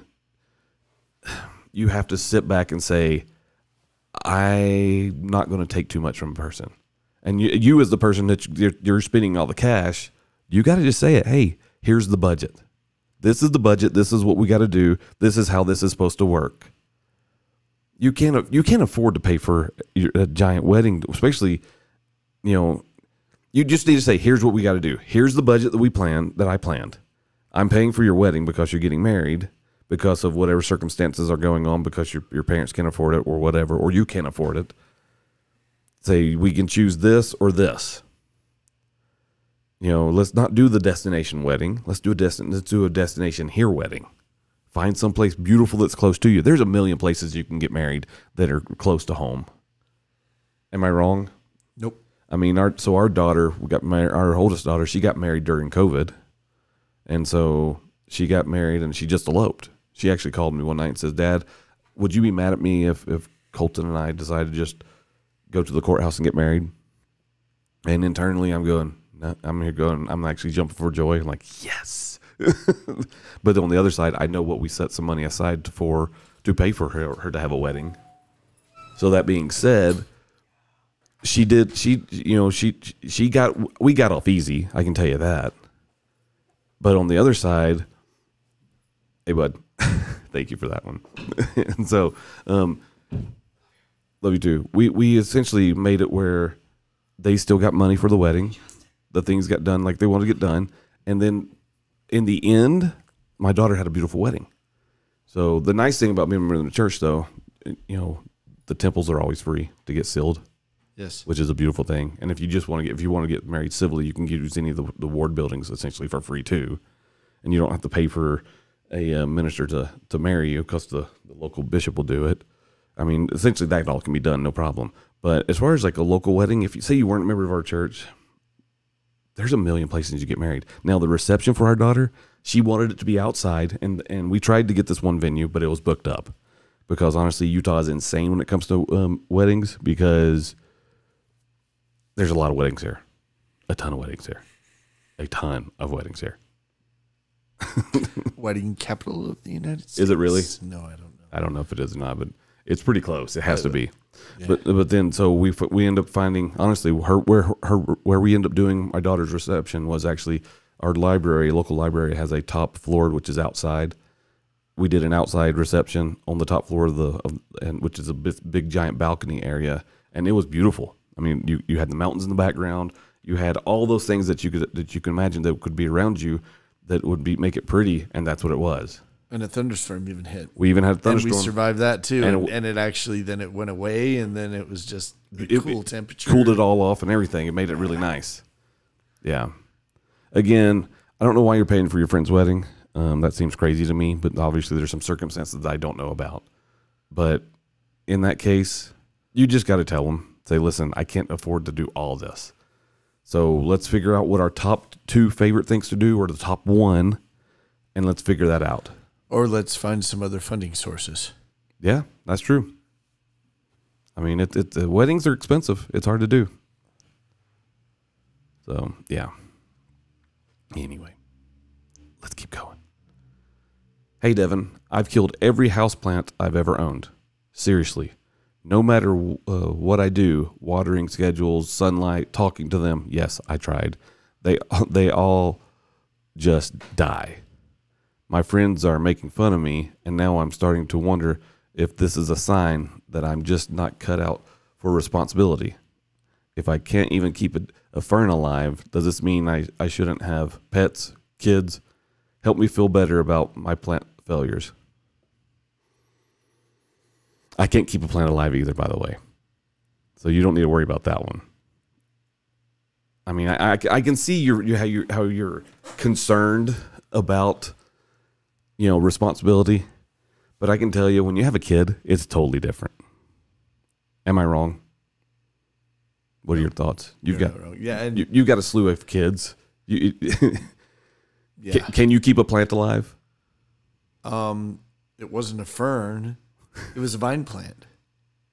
you have to sit back and say, I'm not going to take too much from a person. And you as the person that you're spending all the cash, you got to just say it. Hey, here's the budget. This is the budget. This is what we got to do. This is how this is supposed to work. You can't afford to pay for a giant wedding, especially, you just need to say, here's what we got to do. Here's the budget that I planned. I'm paying for your wedding because you're getting married, because of whatever circumstances are going on, because your parents can't afford it or whatever, or you can't afford it. Say, we can choose this or this. Let's not do the destination wedding. Let's do a destination here wedding. Find someplace beautiful that's close to you. There's a million places you can get married that are close to home. Am I wrong? Nope. I mean, our daughter, we got married. Our oldest daughter, she got married during COVID, and so she got married and she just eloped. She actually called me one night and says, "Dad, would you be mad at me if Colton and I decided to just go to the courthouse and get married?" And internally, I'm going, no, I'm actually jumping for joy. I'm like, yes. But on the other side, I know what we set some money aside to pay for her to have a wedding. So that being said, we got off easy. I can tell you that. But on the other side, hey bud, thank you for that one. And so, love you too. We essentially made it where they still got money for the wedding. The things got done like they wanted to get done. And then in the end, my daughter had a beautiful wedding. So the nice thing about being a member of the church, though, the temples are always free to get sealed. Yes, which is a beautiful thing. And if you want to get married civilly, you can use any of the ward buildings essentially for free too, and you don't have to pay for a minister to marry you because the local bishop will do it. I mean, essentially that all can be done, no problem. But as far as like a local wedding, if you say you weren't a member of our church, there's a million places you get married. Now the reception for our daughter, she wanted it to be outside, and we tried to get this one venue, but it was booked up because honestly, Utah is insane when it comes to weddings because there's a lot of weddings here. A ton of weddings here. A ton of weddings here. Wedding capital of the United States. Is it really? No, I don't know. I don't know if it is or not, but it's pretty close. It has to be. Yeah. But then so we end up finding, honestly, where we end up doing my daughter's reception was actually our local library has a top floor which is outside. We did an outside reception on the top floor which is a big giant balcony area, and it was beautiful. I mean, you had the mountains in the background. You had all those things that you could imagine that could be around you that would make it pretty, and that's what it was. And a thunderstorm even hit. We even had a thunderstorm. And we survived that too. And it actually, then it went away, and then it was just cool temperature. Cooled it all off and everything. It made it really nice. Yeah. Again, I don't know why you're paying for your friend's wedding. That seems crazy to me, but obviously there's some circumstances that I don't know about. But in that case, you just got to tell them, say, listen, I can't afford to do all this. So let's figure out what our top 2 favorite things to do, or the top 1, and let's figure that out. Or let's find some other funding sources. Yeah, that's true. I mean, weddings are expensive. It's hard to do. So, yeah. Anyway, let's keep going. Hey, Devin, I've killed every houseplant I've ever owned. Seriously. No matter what I do, watering schedules, sunlight, talking to them, yes, I tried. they all just die. My friends are making fun of me, and now I'm starting to wonder if this is a sign that I'm just not cut out for responsibility. If I can't even keep a fern alive, does this mean I shouldn't have pets, kids? Help me feel better about my plant failures. I can't keep a plant alive either, by the way. So you don't need to worry about that one. I mean, I can see how you're concerned about, responsibility, but I can tell you when you have a kid, it's totally different. Am I wrong? What are your thoughts? You've got a slew of kids. Yeah. Can you keep a plant alive? It wasn't a fern. It was a vine plant.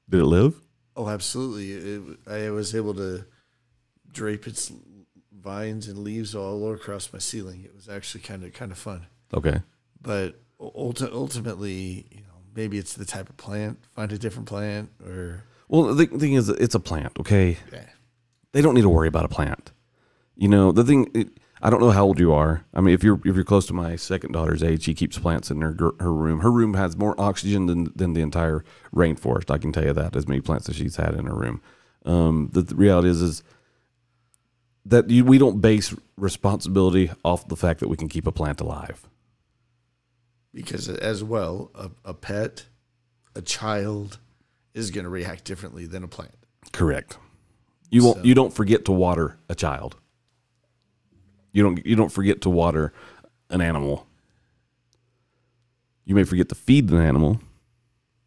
Did it live? Oh, absolutely. I was able to drape its vines and leaves all across my ceiling. It was actually kind of fun. Okay. But ultimately, maybe it's the type of plant. Find a different plant, or. Well, the thing is, it's a plant. Okay. Yeah. They don't need to worry about a plant. The thing. I don't know how old you are. I mean, if you're close to my second daughter's age, she keeps plants in her room. Her room has more oxygen than the entire rainforest. I can tell you that, as many plants as she's had in her room. The reality is that we don't base responsibility off the fact that we can keep a plant alive. Because as well, a pet, a child, is going to react differently than a plant. Correct. You don't forget to water a child. You don't forget to water an animal. You may forget to feed an animal,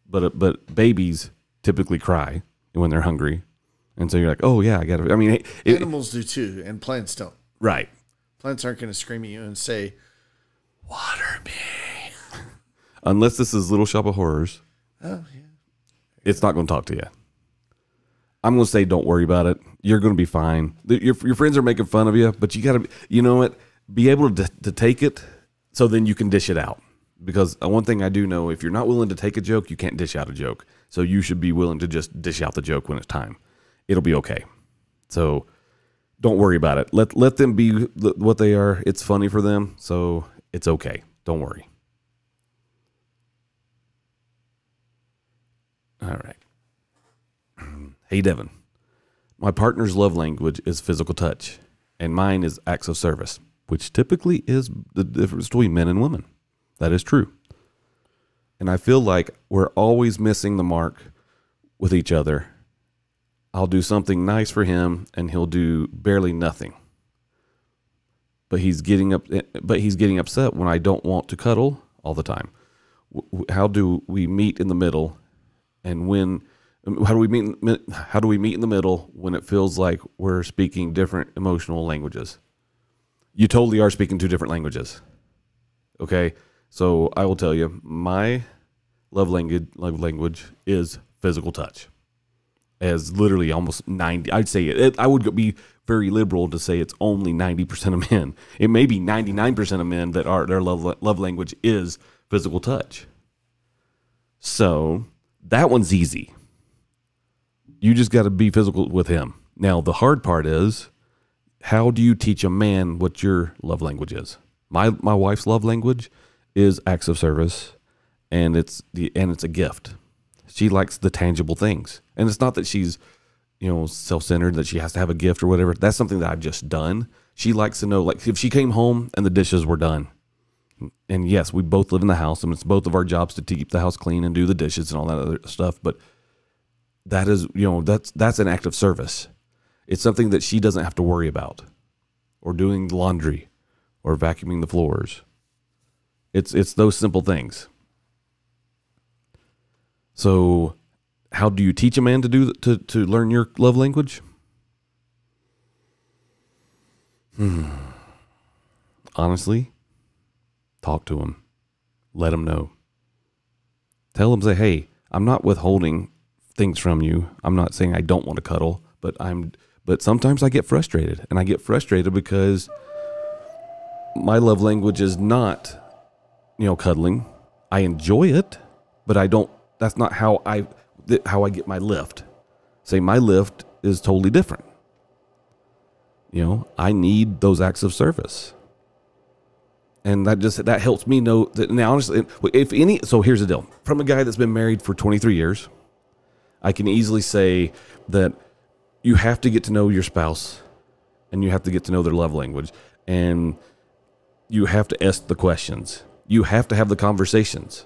but babies typically cry when they're hungry, and so you're like, oh yeah, I got to. I mean, animals do too, and plants don't. Right. Plants aren't going to scream at you and say, "Water me," unless this is Little Shop of Horrors. Oh yeah. It's not going to talk to you. I'm going to say, don't worry about it. You're going to be fine. Your friends are making fun of you, but you got to, be able to take it so then you can dish it out. Because one thing I do know, if you're not willing to take a joke, you can't dish out a joke. So you should be willing to just dish out the joke when it's time. It'll be okay. So don't worry about it. Let them be what they are. It's funny for them, so it's okay. Don't worry. All right. Hey, Devin, my partner's love language is physical touch, and mine is acts of service, which typically is the difference between men and women. That is true. And I feel like we're always missing the mark with each other. I'll do something nice for him, and he'll do barely nothing. But he's getting upset when I don't want to cuddle all the time. How do we meet in the middle, and how do we meet in the middle when it feels like we're speaking different emotional languages? You totally are speaking two different languages. Okay? So I will tell you, my love language is physical touch. As literally almost 90, I'd say I would be very liberal to say it's only 90% of men. It may be 99% of men that their love language is physical touch. So that one's easy. You just got to be physical with him. Now, the hard part is, how do you teach a man what your love language is? My wife's love language is acts of service, and it's a gift. She likes the tangible things. And it's not that she's, self-centered, that she has to have a gift or whatever. That's something that I've just done. She likes to know, like, if she came home and the dishes were done, and yes, we both live in the house, and it's both of our jobs to keep the house clean and do the dishes and all that other stuff, but that is, that's an act of service. It's something that she doesn't have to worry about, or doing laundry, or vacuuming the floors. It's those simple things. So, how do you teach a man to learn your love language? Honestly, talk to him. Let him know. Tell him, say, hey, I'm not withholding things from you. I'm not saying I don't want to cuddle, but sometimes I get frustrated, and I get frustrated because my love language is not, cuddling. I enjoy it, but that's not how I get my lift. Say my lift is totally different. I need those acts of service. And that helps me know that now, honestly, so here's the deal. From a guy that's been married for 23 years, I can easily say that you have to get to know your spouse and you have to get to know their love language, and you have to ask the questions. You have to have the conversations.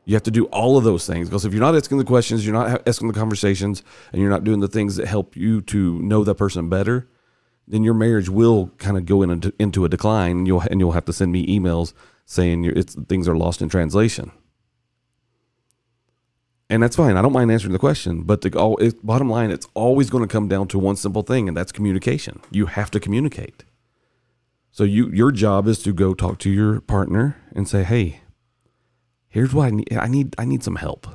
You have to do all of those things, because if you're not asking the questions, you're not asking the conversations, and you're not doing the things that help you to know that person better, then your marriage will kind of go into a decline, and you'll have to send me emails saying things are lost in translation. And that's fine. I don't mind answering the question, but bottom line, it's always going to come down to one simple thing, and that's communication. You have to communicate. So your job is to go talk to your partner and say, hey, here's what I need some help.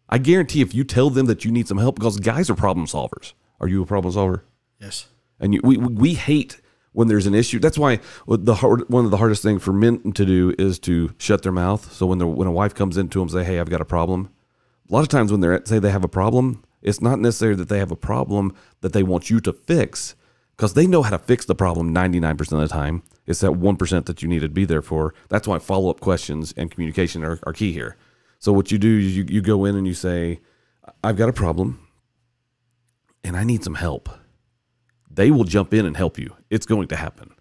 I guarantee if you tell them that you need some help, because guys are problem solvers. Are you a problem solver? Yes. And we hate when there's an issue. That's why one of the hardest things for men to do is to shut their mouth. So when a wife comes into them and say, hey, I've got a problem. A lot of times when they say they have a problem, it's not necessarily that they have a problem that they want you to fix, because they know how to fix the problem 99% of the time. It's that 1% that you need to be there for. That's why follow-up questions and communication are key here. So what you do is you go in and you say, I've got a problem and I need some help. They will jump in and help you. It's going to happen.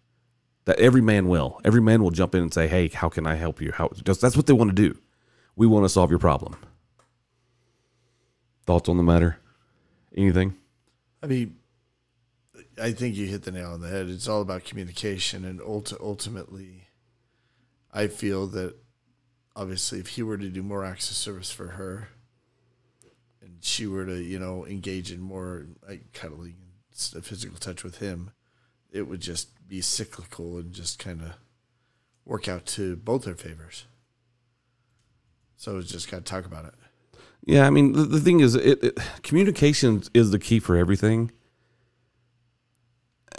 That every man will. Every man will jump in and say, hey, how can I help you? That's what they want to do. We want to solve your problem. Thoughts on the matter? Anything? I mean, I think you hit the nail on the head. It's all about communication, and ultimately, I feel that obviously if he were to do more acts of service for her, and she were to, engage in more like cuddling and physical touch with him, it would just be cyclical and just kind of work out to both their favors. So it's just got to talk about it. Yeah, I mean, the thing is, communication is the key for everything.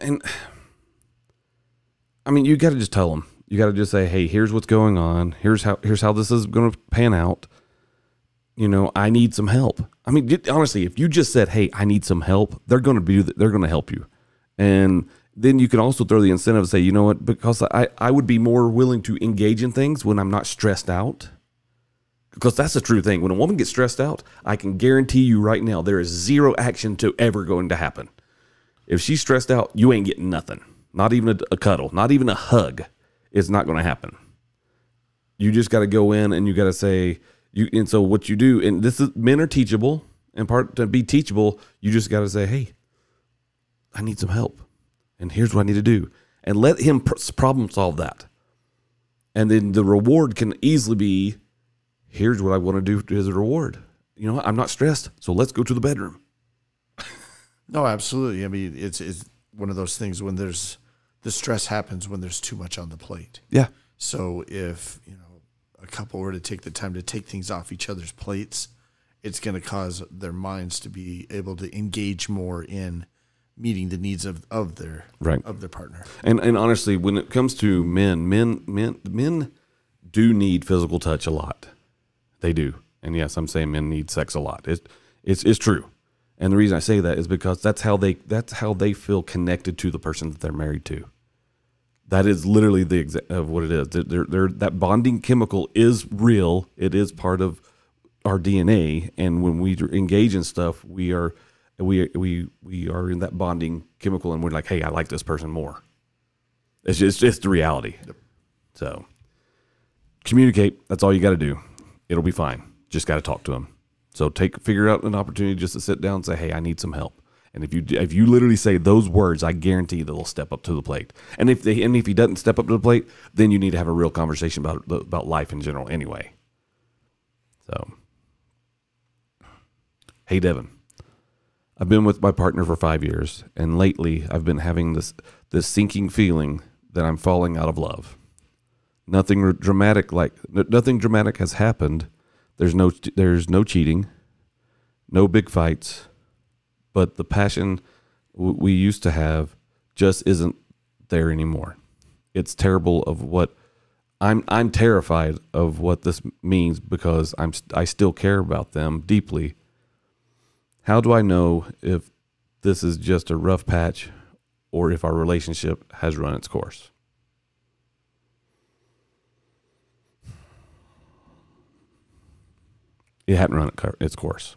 And I mean, you got to just tell them. You got to just say, "Hey, here's what's going on. Here's how this is going to pan out. I need some help." I mean, honestly, if you just said, "Hey, I need some help," they're going to help you. And then you can also throw the incentive and say, "You know what? Because I would be more willing to engage in things when I'm not stressed out." Because that's the true thing. When a woman gets stressed out, I can guarantee you right now there is zero action to ever going to happen. If she's stressed out, you ain't getting nothing. Not even a cuddle, not even a hug. It's not going to happen. You just got to go in and you got to say, and so what you do, and men are teachable, and part to be teachable, you just got to say, hey, I need some help. And here's what I need to do. And let him problem solve that. And then the reward can easily be, here's what I want to do as a reward. I'm not stressed, so let's go to the bedroom. No, absolutely. I mean, it's one of those things when the stress happens when there's too much on the plate. Yeah. So if, a couple were to take the time to take things off each other's plates, it's going to cause their minds to be able to engage more in meeting the needs of their partner. And honestly, when it comes to men do need physical touch a lot. They do. And yes, I'm saying men need sex a lot. It's true. And the reason I say that is because that's how they feel connected to the person that they're married to. That is literally of what it is. That bonding chemical is real. It is part of our DNA. And when we engage in stuff, we are in that bonding chemical, and we're like, hey, I like this person more. It's just the reality. Yep. So communicate. That's all you got to do. It'll be fine. Just got to talk to them. So figure out an opportunity just to sit down and say, hey, I need some help. And if you literally say those words, I guarantee they'll step up to the plate. And if he doesn't step up to the plate, then you need to have a real conversation about life in general anyway. So, hey, Devin, I've been with my partner for 5 years, and lately I've been having this sinking feeling that I'm falling out of love. Nothing dramatic has happened. There's no cheating, no big fights, but the passion we used to have just isn't there anymore. It's terrible of what I'm terrified of what this means, because I still care about them deeply. How do I know if this is just a rough patch or if our relationship has run its course. It hadn't run its course.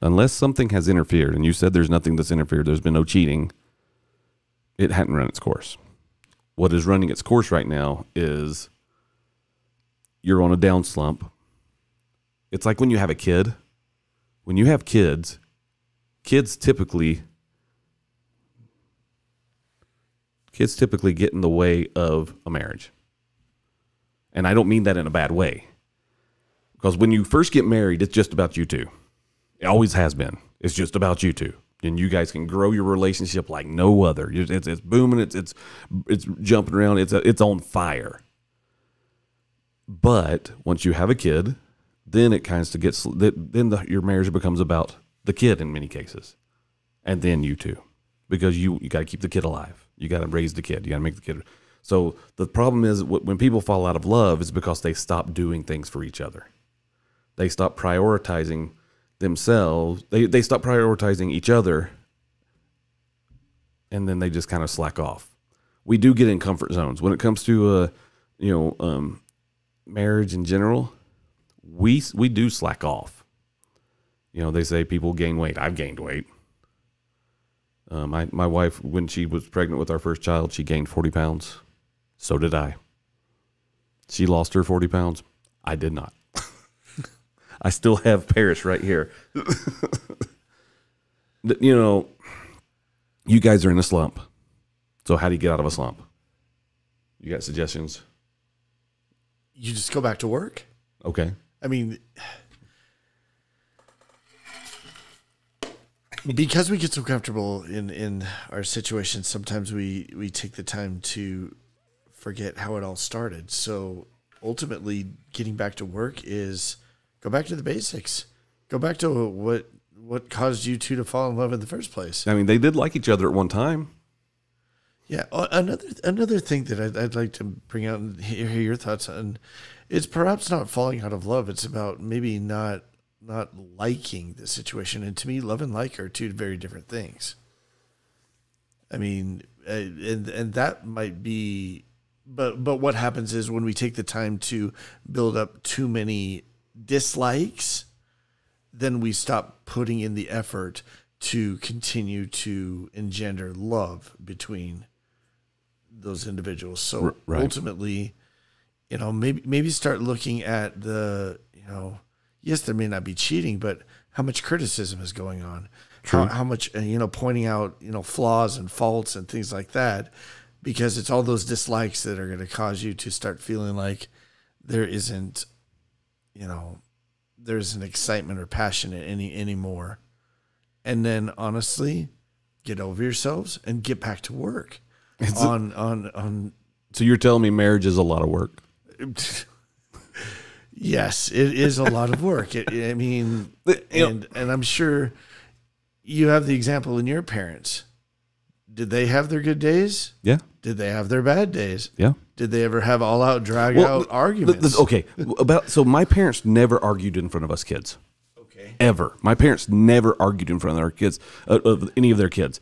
Unless something has interfered, and you said there's nothing that's interfered, there's been no cheating, it hadn't run its course. What is running its course right now is you're on a down slump. It's like when you have a kid. When you have kids typically get in the way of a marriage. And I don't mean that in a bad way. Because when you first get married, it's just about you two. It always has been. It's just about you two. And you guys can grow your relationship like no other. It's booming. It's jumping around. It's on fire. But once you have a kid, then it kind of gets. Your marriage becomes about the kid in many cases, and then you two, because you got to keep the kid alive. You got to raise the kid. You got to make the kid. So the problem is when people fall out of love, it's because they stop doing things for each other. They stop prioritizing themselves. They stop prioritizing each other, and then they just kind of slack off. We do get in comfort zones when it comes to marriage in general. We do slack off. They say people gain weight. I've gained weight. My wife, when she was pregnant with our first child, she gained 40 pounds. So did I. She lost her 40 pounds. I did not. I still have Paris right here. You guys are in a slump. So how do you get out of a slump? You got suggestions? You just go back to work. Okay. I mean, because we get so comfortable in our situation, sometimes we take the time to forget how it all started. So ultimately, getting back to work is go back to the basics. Go back to what caused you two to fall in love in the first place. I mean, they did like each other at one time. Yeah. Another thing that I'd like to bring out and hear your thoughts on, it's perhaps not falling out of love. It's about maybe not liking the situation. And to me, love and like are two very different things. I mean, and that might be, but what happens is when we take the time to build up too many dislikes, then we stop putting in the effort to continue to engender love between those individuals. So right. Ultimately, maybe start looking at the, yes, there may not be cheating, but how much criticism is going on, how much, pointing out, flaws and faults and things like that, because it's all those dislikes that are going to cause you to start feeling like there isn't excitement or passion anymore. And then honestly, get over yourselves and get back to work. So you're telling me marriage is a lot of work? Yes, it is a lot of work. And I'm sure you have the example in your parents. Did they have their good days? Yeah. Did they have their bad days? Yeah. Did they ever have all-out, drag-out arguments? Okay. So my parents never argued in front of us kids. Okay. Ever. My parents never argued in front of our kids, of any of their kids.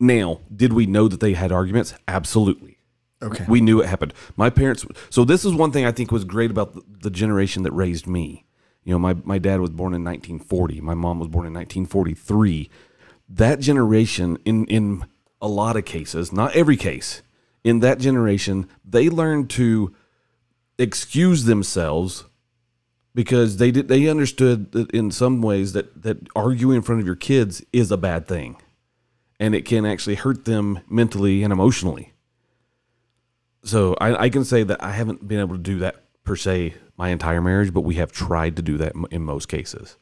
Now, did we know that they had arguments? Absolutely. Okay. We knew it happened. My parents. So this is one thing I think was great about the generation that raised me. My dad was born in 1940. My mom was born in 1943. That generation, in a lot of cases, not every case, in that generation, they learned to excuse themselves because they understood that in some ways that arguing in front of your kids is a bad thing, and it can actually hurt them mentally and emotionally. So I can say that I haven't been able to do that per se my entire marriage, but we have tried to do that in most cases.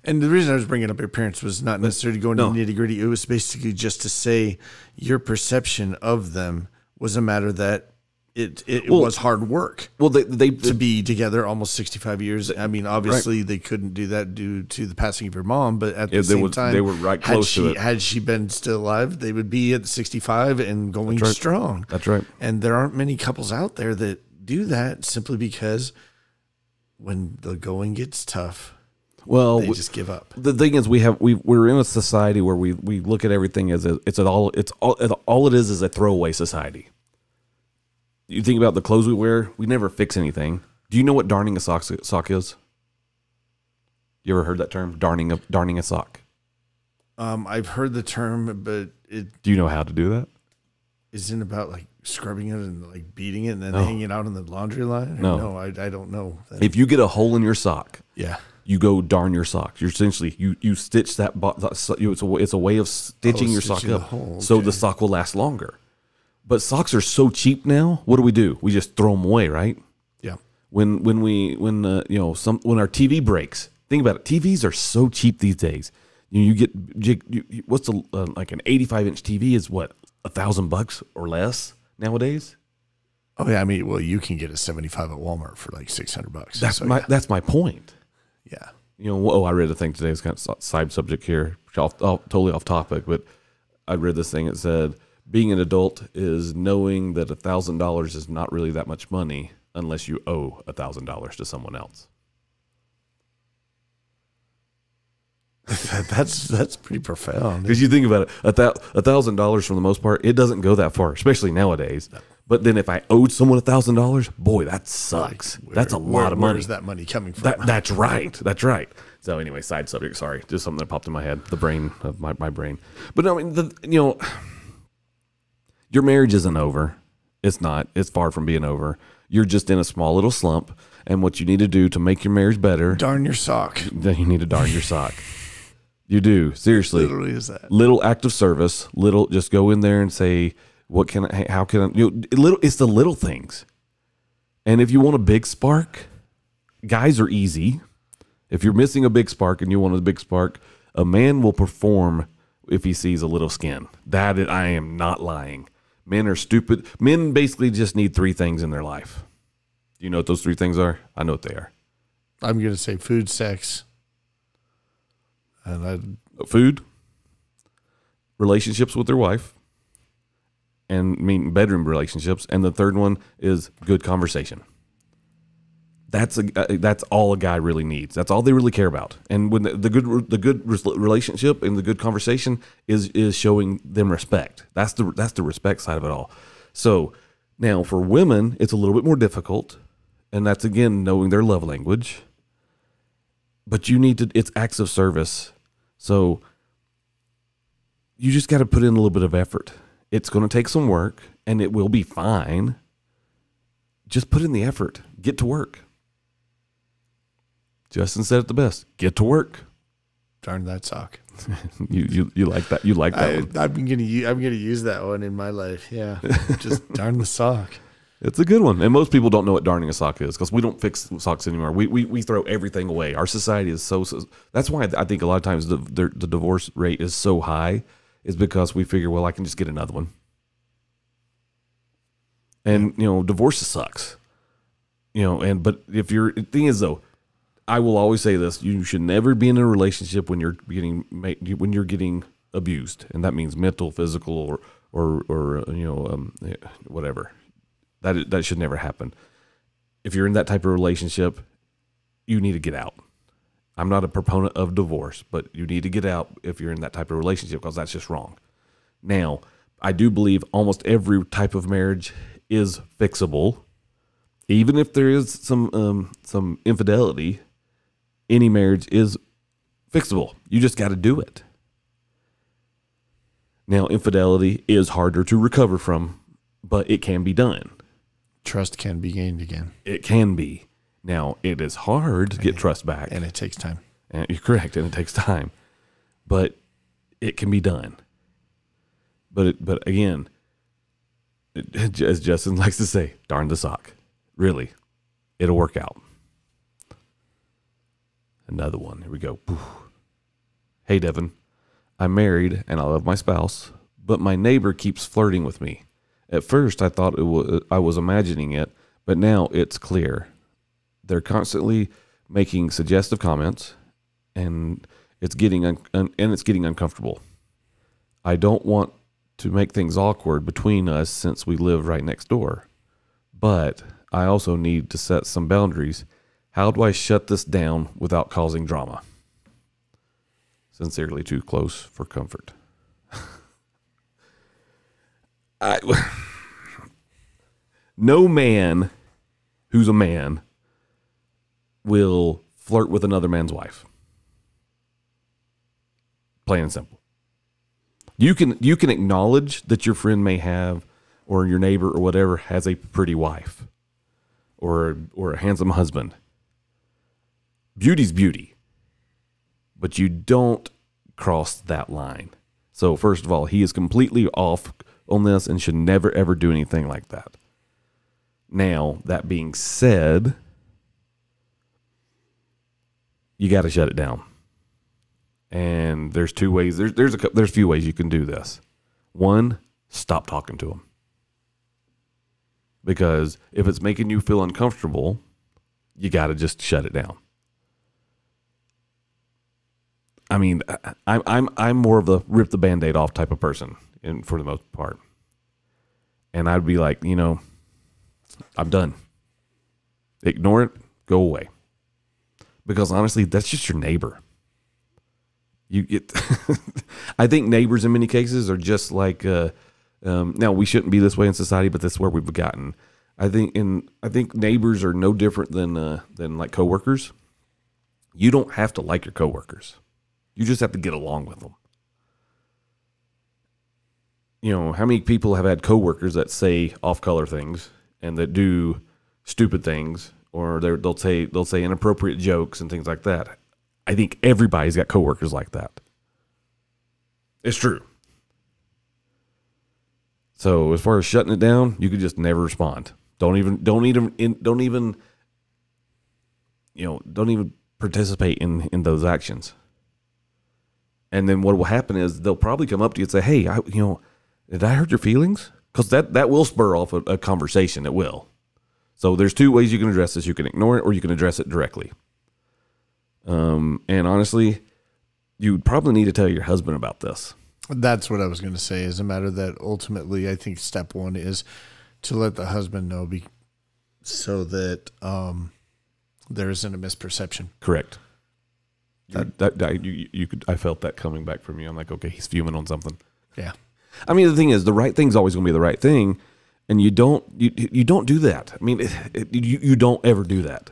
And the reason I was bringing up your parents was not necessarily going to the nitty gritty. It was basically just to say your perception of them was a matter that it was hard work. Well, they to be together almost 65 years. I mean, obviously they couldn't do that due to the passing of your mom, but at the same time, they were right close to it. Had she been still alive, they would be at 65 and going strong. That's right. And there aren't many couples out there that do that simply because when the going gets tough, Well, they just give up. The thing is, we're in a society where we look at everything as all it is a throwaway society. You think about the clothes we wear, we never fix anything. Do you know what darning a sock is? You ever heard that term, darning a sock? I've heard the term, but Do you know how to do that? isn't about like scrubbing it and like beating it and then hanging it out in the laundry line. No, I don't know. If you get a hole in your sock, Yeah. you go darn your sock. You're essentially you stitch that. It's a way of stitching your sock stitching up, the hole, so okay. the sock will last longer. But socks are so cheap now. What do? We just throw them away, right? Yeah. When our TV breaks, think about it. TVs are so cheap these days. You get what's like an 85-inch TV is what, $1,000 or less nowadays. Oh yeah. I mean, well, you can get a 75 at Walmart for like $600. That's my point. Yeah. I read a thing today. It's kind of side subject here, totally off topic, but I read this thing. It said, being an adult is knowing that $1,000 is not really that much money unless you owe $1,000 to someone else. That's pretty profound. Because you think about it, $1,000 for the most part, it doesn't go that far, especially nowadays. No. But then if I owed someone $1,000, boy, that sucks. That's a lot of money. Where's that money coming from? That's right. That's right. So anyway, side subject. Sorry, just something that popped in my head. The brain of my brain. But no, I mean, your marriage isn't over. It's not. It's far from being over. You're just in a small little slump, and what you need to do to make your marriage better, darn your sock. You need to darn your sock. You do, seriously. Literally is that. Little act of service. Just go in there and say, "What can I? How can I?" It's the little things. And if you want a big spark, guys are easy. If you're missing a big spark and you want a big spark, a man will perform if he sees a little skin. I am not lying. Men are stupid. Men basically just need 3 things in their life. Do you know what those 3 things are? I know what they are. I'm going to say food, sex, and food, relationships with their wife, and bedroom relationships. And the third one is good conversation. That's all a guy really needs. That's all they really care about. And when the good relationship and the good conversation is showing them respect. That's the respect side of it all. So now for women, it's a little bit more difficult, and that's again knowing their love language. But it's acts of service. So you just got to put in a little bit of effort. It's going to take some work, and it will be fine. Just put in the effort. Get to work. Justin said it the best. Get to work. Darn that sock. You like that? You like that one? I'm gonna use that one in my life. Yeah, just darn the sock. It's a good one. And most people don't know what darning a sock is because we don't fix socks anymore. We throw everything away. Our society is so that's why I think a lot of times the divorce rate is so high, is because we figure, well, I can just get another one. And divorce sucks. But the thing is though, I will always say this: you should never be in a relationship when you're getting abused, and that means mental, physical, or whatever. That should never happen. If you're in that type of relationship, you need to get out. I'm not a proponent of divorce, but you need to get out if you're in that type of relationship because that's just wrong. Now, I do believe almost every type of marriage is fixable, even if there is some infidelity. Any marriage is fixable. You just got to do it. Now, infidelity is harder to recover from, but it can be done. Trust can be gained again. It can be. Now, it is hard to get trust back. And it takes time. And you're correct, and it takes time. But it can be done. But again, as Justin likes to say, darn the sock. Really, it'll work out. Another one. Here we go. Hey, Devin. I'm married and I love my spouse, but my neighbor keeps flirting with me. At first, I thought I was imagining it, but now it's clear. They're constantly making suggestive comments, and it's getting uncomfortable. I don't want to make things awkward between us since we live right next door, but I also need to set some boundaries. How do I shut this down without causing drama? Sincerely, too close for comfort. No man who's a man will flirt with another man's wife. Plain and simple. You can acknowledge that your friend may have, or your neighbor or whatever has a pretty wife or a handsome husband. Beauty's beauty. But you don't cross that line. So first of all, he is completely off on this and should never ever do anything like that. Now, that being said, you got to shut it down. And there's two ways. There's a few ways you can do this. One, stop talking to him. Because if it's making you feel uncomfortable, you got to just shut it down. I mean, I'm more of the rip the Band-Aid off type of person, for the most part. And I'd be like, I'm done. Ignore it. Go away. Because honestly, that's just your neighbor. You get. I think neighbors in many cases are just like. Now we shouldn't be this way in society, but that's where we've gotten. I think neighbors are no different than like coworkers. You don't have to like your coworkers. You just have to get along with them. How many people have had coworkers that say off-color things and that do stupid things, or they'll say inappropriate jokes and things like that. I think everybody's got coworkers like that. It's true. So as far as shutting it down, you could just never respond. Don't even participate in those actions. And then what will happen is they'll probably come up to you and say, "Hey, did I hurt your feelings?" Because that will spur off a conversation. It will. So there's two ways you can address this. You can ignore it, or you can address it directly. And honestly, you probably need to tell your husband about this. That's what I was going to say. Is a matter that ultimately I think step one is to let the husband know, so that there isn't a misperception. Correct. I felt that coming back from you. I'm like, okay, he's fuming on something. Yeah. I mean, the thing is, the right thing's always going to be the right thing, and you don't do that. I mean, you don't ever do that.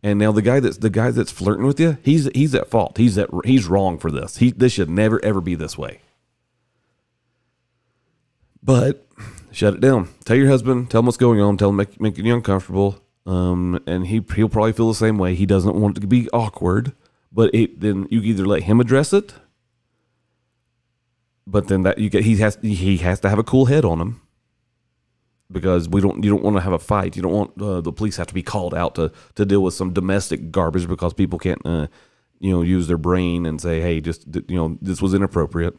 And now the guy that's flirting with you, he's at fault. He's wrong for this. This should never ever be this way. But shut it down. Tell your husband. Tell him what's going on. Tell him making you uncomfortable. And he'll probably feel the same way. He doesn't want it to be awkward. But then you either let him address it. But then he has to have a cool head on him. Because you don't want to have a fight. You don't want the police have to be called out to deal with some domestic garbage because people can't use their brain and say, hey, just this was inappropriate.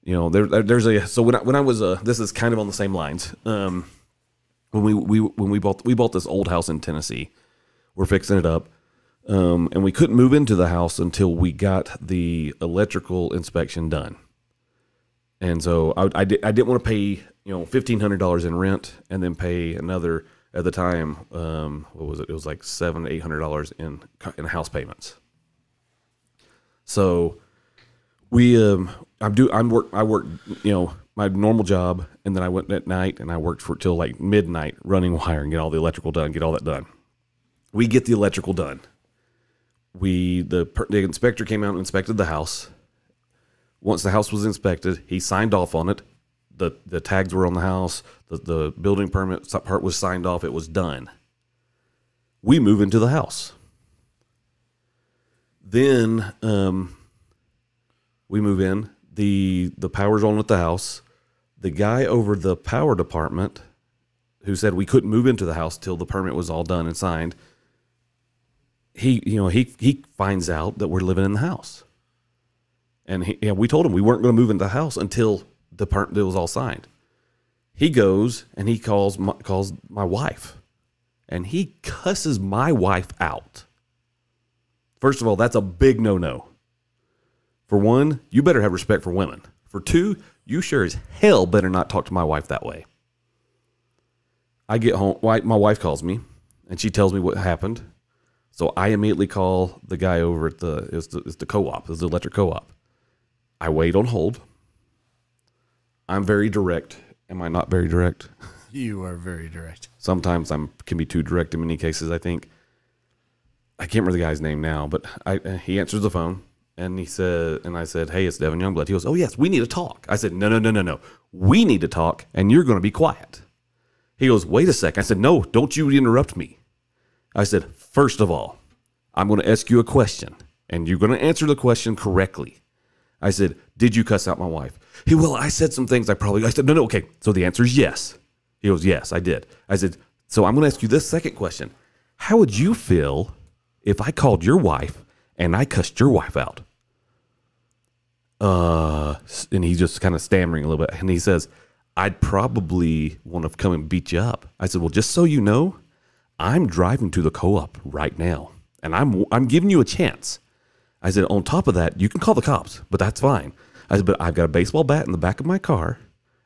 So when I was this is kind of on the same lines. When we bought this old house in Tennessee, we're fixing it up, and we couldn't move into the house until we got the electrical inspection done. And so I didn't want to pay $1,500 in rent and then pay another, at the time, what was it? It was like $700 to $800 in house payments. So I worked my normal job, and then I went at night and I worked till like midnight running wire and get all the electrical done, get all that done. We get the electrical done. The inspector came out and inspected the house. Once the house was inspected, he signed off on it. The tags were on the house. The building permit part was signed off. It was done. We move into the house. Then we move in. The power's on at the house. The guy over the power department, who said we couldn't move into the house till the permit was all done and signed, he finds out that we're living in the house. And we told him we weren't going to move into the house until the permit was all signed. He goes and he calls my wife, and he cusses my wife out. First of all, that's a big no-no. For one, you better have respect for women. For two, you sure as hell better not talk to my wife that way. I get home, my wife calls me, and she tells me what happened. So I immediately call the guy over at it's the co-op, it's the electric co-op. I wait on hold. I'm very direct. Am I not very direct? You are very direct. Sometimes can be too direct in many cases, I think. I can't remember the guy's name now, but he answers the phone and I said, hey, it's Devin Youngblood. He goes, oh yes, we need to talk. I said, no. We need to talk and you're going to be quiet. He goes, wait a second. I said, no, don't you interrupt me. I said, first of all, I'm going to ask you a question and you're going to answer the question correctly. I said, did you cuss out my wife? I said some things I said, no, okay. So the answer is yes. He goes, yes, I did. I said, so I'm going to ask you this second question. How would you feel if I called your wife and I cussed your wife out? And he's just kind of stammering a little bit. And he says, I'd probably want to come and beat you up. I said, well, just so you know, I'm driving to the co-op right now and I'm giving you a chance. I said, on top of that, you can call the cops, but that's fine. I said, but I've got a baseball bat in the back of my car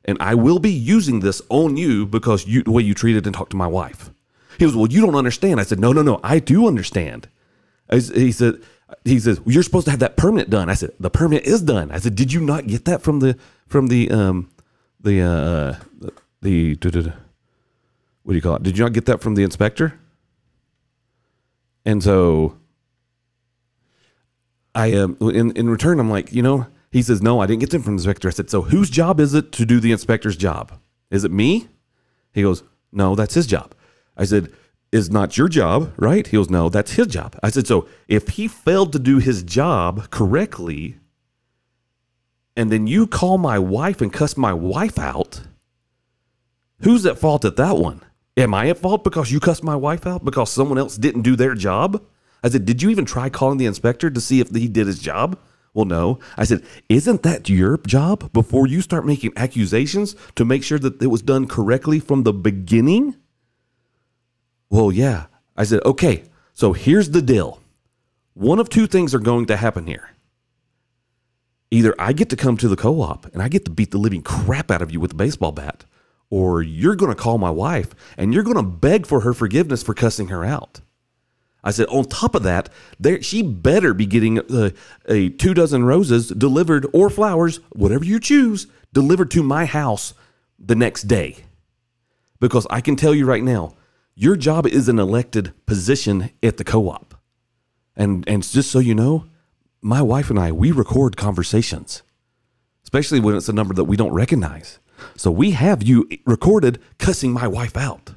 and I will be using this on you because the way you treated and talked to my wife. He goes, well, you don't understand. I said, no, I do understand. He says, well, you're supposed to have that permit done. I said, the permit is done. I said, did you not get that from the what do you call it? Did you not get that from the inspector? And so I in return, I'm like, he says, no, I didn't get them from the inspector. I said, so whose job is it to do the inspector's job? Is it me? He goes, no, that's his job. I said, it's not your job, right? He goes, no, that's his job. I said, so if he failed to do his job correctly, and then you call my wife and cuss my wife out, who's at fault at that one? Am I at fault because you cussed my wife out because someone else didn't do their job? I said, did you even try calling the inspector to see if he did his job? Well, no. I said, isn't that your job before you start making accusations to make sure that it was done correctly from the beginning? Well, yeah. I said, okay, so here's the deal. One of two things are going to happen here. Either I get to come to the co-op and I get to beat the living crap out of you with a baseball bat, or you're going to call my wife and you're going to beg for her forgiveness for cussing her out. I said, on top of that, she better be getting a 24 roses delivered or flowers, whatever you choose, delivered to my house the next day. Because I can tell you right now, your job is an elected position at the co-op. And just so you know, my wife and I, we record conversations, especially when it's a number that we don't recognize. So we have you recorded cussing my wife out.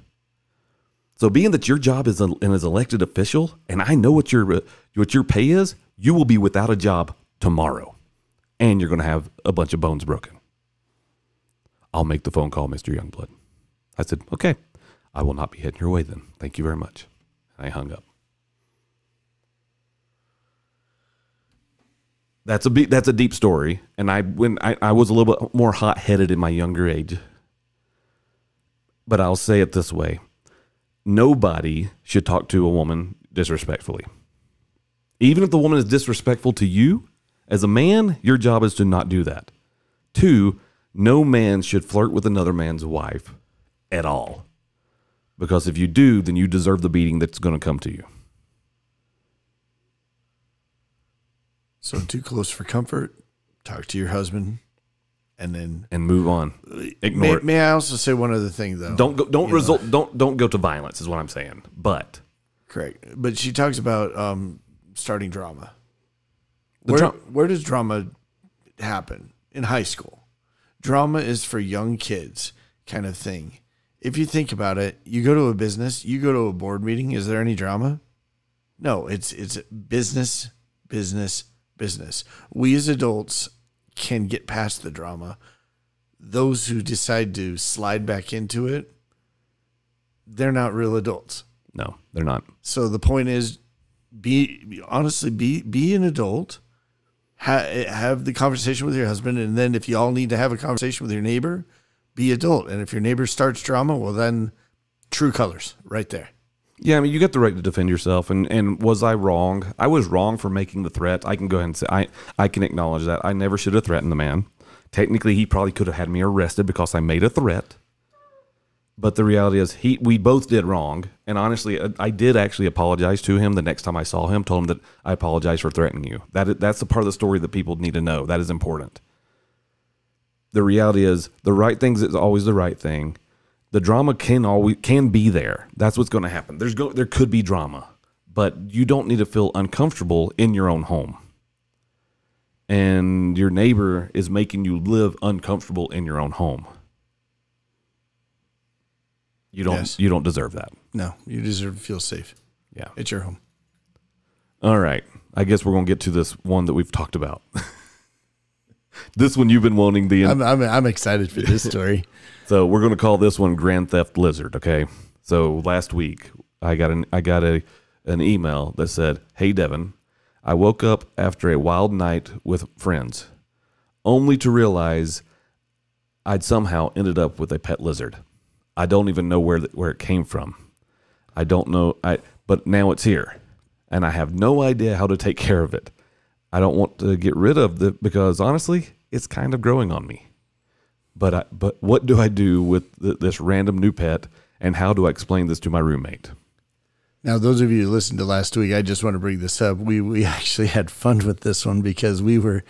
So being that your job is an elected official, and I know what your pay is, you will be without a job tomorrow, and you're going to have a bunch of bones broken. I'll make the phone call, Mr. Youngblood. I said, okay, I will not be heading your way then. Thank you very much. And I hung up. That's a deep story, and I was a little bit more hot-headed in my younger age. But I'll say it this way. Nobody should talk to a woman disrespectfully. Even if the woman is disrespectful to you, as a man, your job is to not do that. 2, no man should flirt with another man's wife at all. Because if you do, then you deserve the beating that's going to come to you. So too close for comfort, talk to your husband, and move on. Ignore it. May I also say one other thing though? Don't go to violence is what I'm saying. But correct. But she talks about starting drama. Where does drama happen? In high school. Drama is for young kids kind of thing. If you think about it, you go to a business, you go to a board meeting, is there any drama? No, it's business. We as adults can get past the drama. Those who decide to slide back into it, they're not real adults. No, they're not. So the point is, be an adult, have the conversation with your husband, and then if you all need to have a conversation with your neighbor, be adult. And if your neighbor starts drama, well then true colors right there. Yeah, I mean, you got the right to defend yourself. And was I wrong? I was wrong for making the threat. I can go ahead and say I can acknowledge that. I never should have threatened the man. Technically, he probably could have had me arrested because I made a threat. But the reality is, we both did wrong. And honestly, I did actually apologize to him the next time I saw him. Told him that I apologize for threatening you. That's the part of the story that people need to know. That is important. The reality is, the right thing is always the right thing. The drama can be there. That's what's going to happen. There could be drama, but you don't need to feel uncomfortable in your own home. And your neighbor is making you live uncomfortable in your own home. You don't deserve that. No, you deserve to feel safe. Yeah. It's your home. All right. I guess we're going to get to this one that we've talked about. This one you've been wanting the... I'm excited for this story. So we're going to call this one Grand Theft Lizard, okay? So last week I got an email that said, "Hey Devin, I woke up after a wild night with friends, only to realize I'd somehow ended up with a pet lizard. I don't even know where it came from. I don't know, but now it's here, and I have no idea how to take care of it. I don't want to get rid of it because honestly, it's kind of growing on me. But what do I do with this random new pet, and how do I explain this to my roommate?" Now, those of you who listened to last week, I just want to bring this up. We actually had fun with this one because we were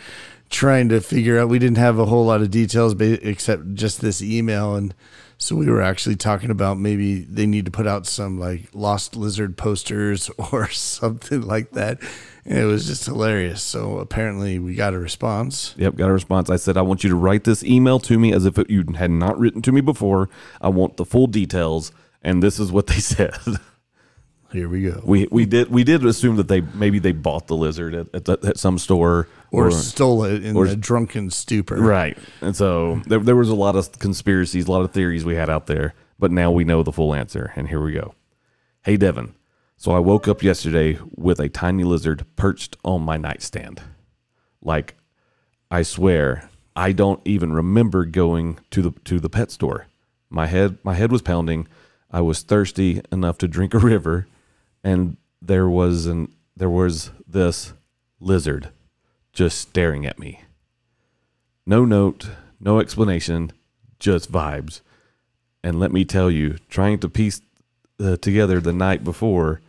trying to figure out, we didn't have a whole lot of details except just this email. And so we were actually talking about maybe they need to put out some like lost lizard posters or something like that. And it was just hilarious. So apparently we got a response. Yep, got a response. I said, "I want you to write this email to me as if you had not written to me before. I want the full details." And this is what they said. Here we go. We did assume that they bought the lizard at some store or stole it in a drunken stupor. Right. And so there was a lot of conspiracies, a lot of theories we had out there, but now we know the full answer. And here we go. "Hey Devin, so I woke up yesterday with a tiny lizard perched on my nightstand. Like, I swear I don't even remember going to the pet store. My head was pounding. I was thirsty enough to drink a river. And there was this lizard just staring at me. No note, no explanation, just vibes. And let me tell you, trying to piece together the night before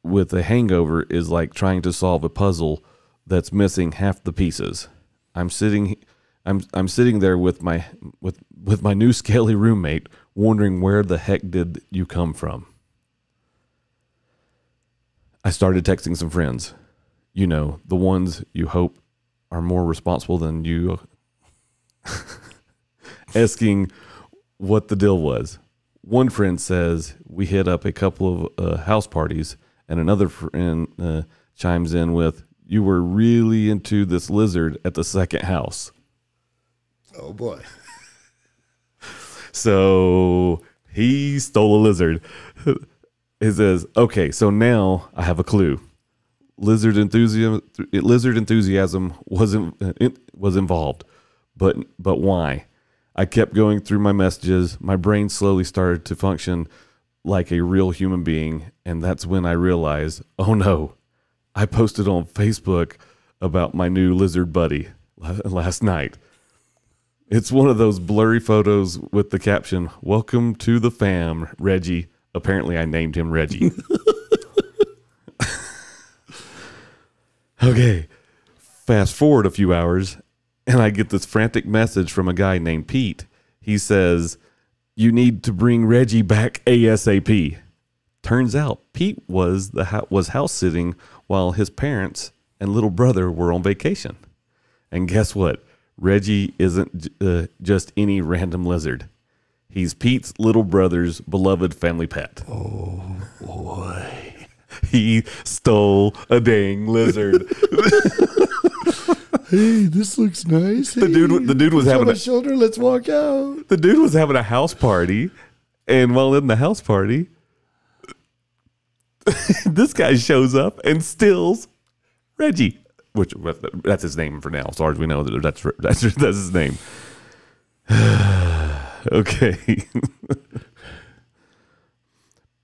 with a hangover is like trying to solve a puzzle that's missing half the pieces. I'm sitting there with my new scaly roommate, wondering where the heck did you come from. I started texting some friends, you know, the ones you hope are more responsible than you, asking what the deal was. One friend says we hit up a couple of house parties, and another friend chimes in with, "You were really into this lizard at the second house." Oh boy. So he stole a lizard. It says, "Okay, so now I have a clue. Lizard enthusiasm was involved, but why? I kept going through my messages. My brain slowly started to function like a real human being, and that's when I realized, oh no, I posted on Facebook about my new lizard buddy last night. It's one of those blurry photos with the caption, 'Welcome to the fam, Reggie.' Apparently I named him Reggie." Okay, fast forward a few hours, and I get this frantic message from a guy named Pete. He says, "You need to bring Reggie back ASAP." Turns out Pete was house sitting while his parents and little brother were on vacation. And guess what? Reggie isn't just any random lizard. He's Pete's little brother's beloved family pet. Oh, boy. He stole a dang lizard. Hey, this looks nice. The dude was having a shoulder. Let's walk out. The dude was having a house party, and while in the house party, this guy shows up and steals Reggie, which that's his name for now. As far as we know, that's his name. Okay.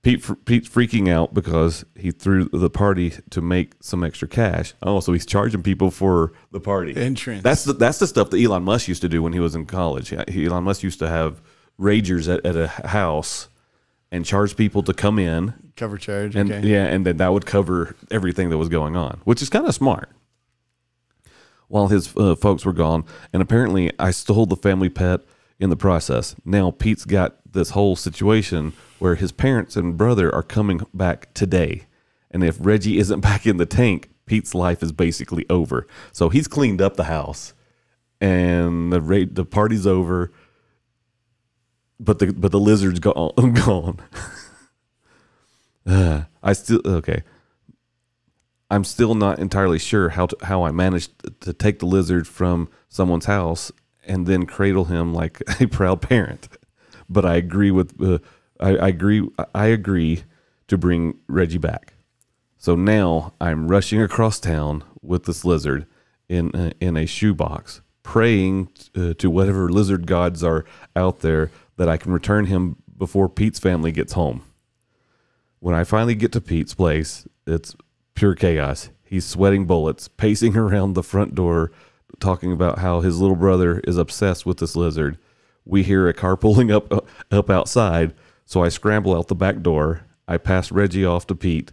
Pete's freaking out because he threw the party to make some extra cash. Oh, so he's charging people for the party entrance. That's the stuff that Elon Musk used to do when he was in college. Elon Musk used to have ragers at a house and charge people to come in. Cover charge. And Okay. yeah, and then that would cover everything that was going on, which is kind of smart. While his folks were gone, and apparently I stole the family pet in the process. Now Pete's got this whole situation where his parents and brother are coming back today, and if Reggie isn't back in the tank, Pete's life is basically over. So he's cleaned up the house, and the party's over, but the lizard's gone. I'm still not entirely sure how I managed to take the lizard from someone's house and then cradle him like a proud parent. But I agree I agree to bring Reggie back. So now I'm rushing across town with this lizard in a shoebox, praying to whatever lizard gods are out there that I can return him before Pete's family gets home. When I finally get to Pete's place, it's pure chaos. He's sweating bullets, pacing around the front door, talking about how his little brother is obsessed with this lizard. We hear a car pulling up outside, so I scramble out the back door. I pass Reggie off to Pete,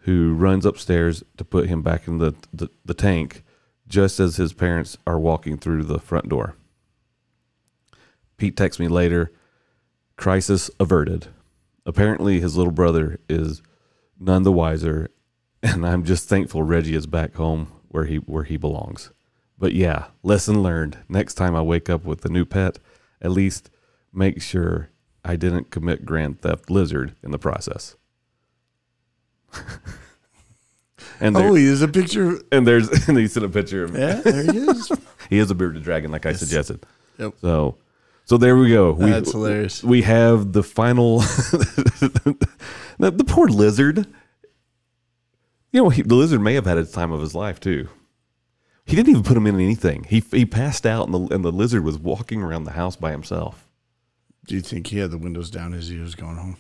who runs upstairs to put him back in the tank, just as his parents are walking through the front door. Pete texts me later, crisis averted. Apparently his little brother is none the wiser, and I'm just thankful Reggie is back home where he belongs. But yeah, lesson learned. Next time I wake up with a new pet, at least make sure I didn't commit grand theft lizard in the process. And he is a picture. And he sent a picture of him. Yeah, there he is. He is a bearded dragon, like I suggested. Yep. So there we go. That's hilarious. We have the final. The poor lizard. You know, the lizard may have had its time of his life too. He didn't even put him in anything. He passed out, and the lizard was walking around the house by himself. Do you think he had the windows down as he was going home?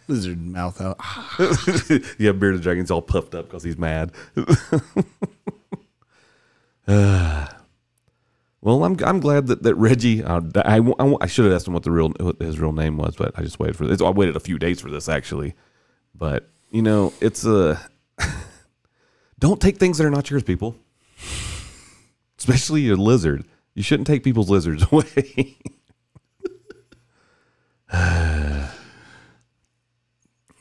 Lizard mouth out. Yeah, bearded dragon's all puffed up because he's mad. Well, I'm glad that Reggie. I should have asked him what his real name was, but I just waited for this. I waited a few days for this actually, but you know, it's don't take things that are not yours, people. Especially your lizard. You shouldn't take people's lizards away.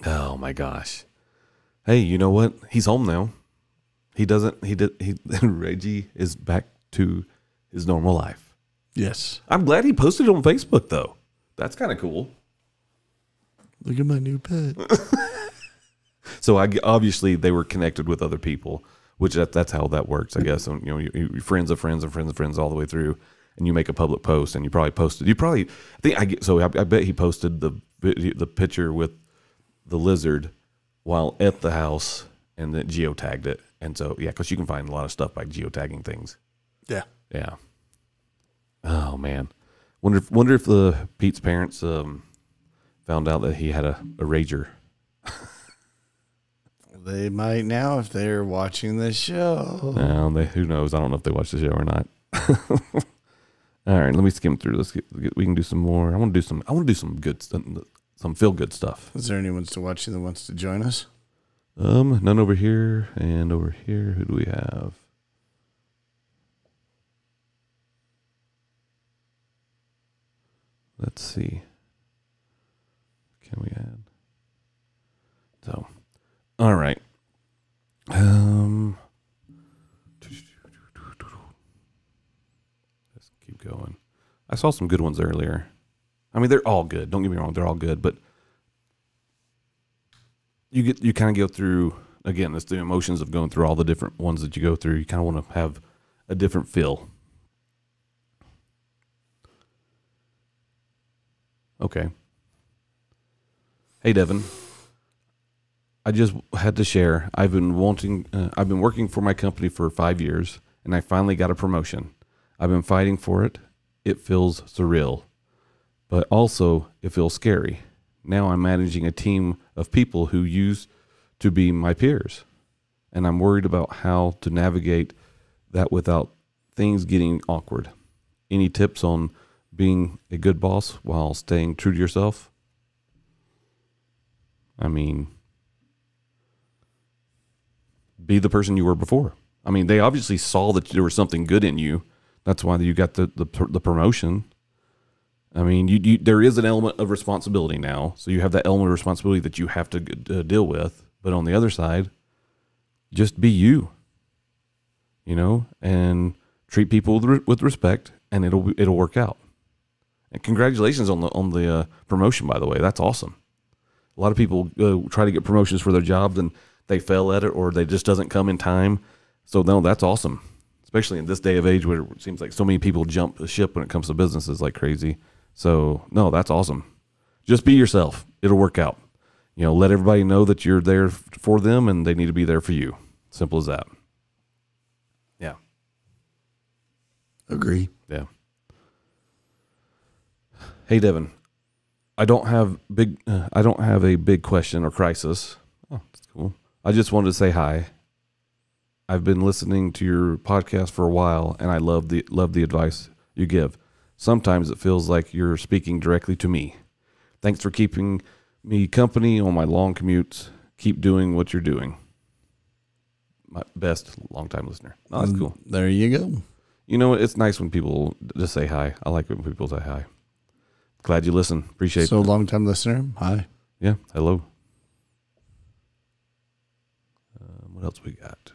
Oh my gosh. Hey, you know what? He's home now. Reggie is back to his normal life. Yes. I'm glad he posted it on Facebook though. That's kind of cool. Look at my new pet. So obviously they were connected with other people, which that's how that works, I guess. And, you know, you friends of friends and friends of friends all the way through, and you make a public post, and you probably posted. I bet he posted the picture with the lizard while at the house, and then geotagged it. And so yeah, because you can find a lot of stuff by geotagging things. Yeah. Yeah. Oh man, wonder if the Pete's parents found out that he had a rager. They might now if they're watching the show. No, who knows? I don't know if they watch the show or not. All right, let me skim through this. We can do some more. I want to do some good, some feel good stuff. Is there anyone still watching that wants to join us? None over here, and over here. Who do we have? Let's see. Can we add? So, all right. Let's keep going. I saw some good ones earlier. I mean, they're all good. Don't get me wrong; they're all good. But you kind of go through again. It's the emotions of going through all the different ones that you go through. You kind of want to have a different feel. Okay. Hey, Devin. I just had to share. I've been working for my company for 5 years, and I finally got a promotion. I've been fighting for it. It feels surreal, but also it feels scary. Now I'm managing a team of people who used to be my peers, and I'm worried about how to navigate that without things getting awkward. Any tips on being a good boss while staying true to yourself? I mean, be the person you were before. I mean, they obviously saw that there was something good in you. That's why you got the promotion. I mean, you there is an element of responsibility now. So you have that element of responsibility that you have to deal with. But on the other side, just be you, and treat people with respect, and it'll work out. And congratulations on the promotion, by the way. That's awesome. A lot of people try to get promotions for their jobs and they fail at it, or they just doesn't come in time. So no, that's awesome. Especially in this day of age where it seems like so many people jump the ship when it comes to businesses like crazy. So no, that's awesome. Just be yourself. It'll work out. Let everybody know that you're there for them and they need to be there for you. Simple as that. Yeah. Agree. Yeah. Hey, Devin, I don't have a big question or crisis. Oh, that's cool. I just wanted to say hi. I've been listening to your podcast for a while, and I love the advice you give. Sometimes it feels like you're speaking directly to me. Thanks for keeping me company on my long commutes. Keep doing what you're doing. My best longtime listener. Oh, that's cool. There you go. It's nice when people just say hi. I like when people say hi. Glad you listen. Appreciate it. So long-time listener. Hi. Yeah. Hello. What else we got?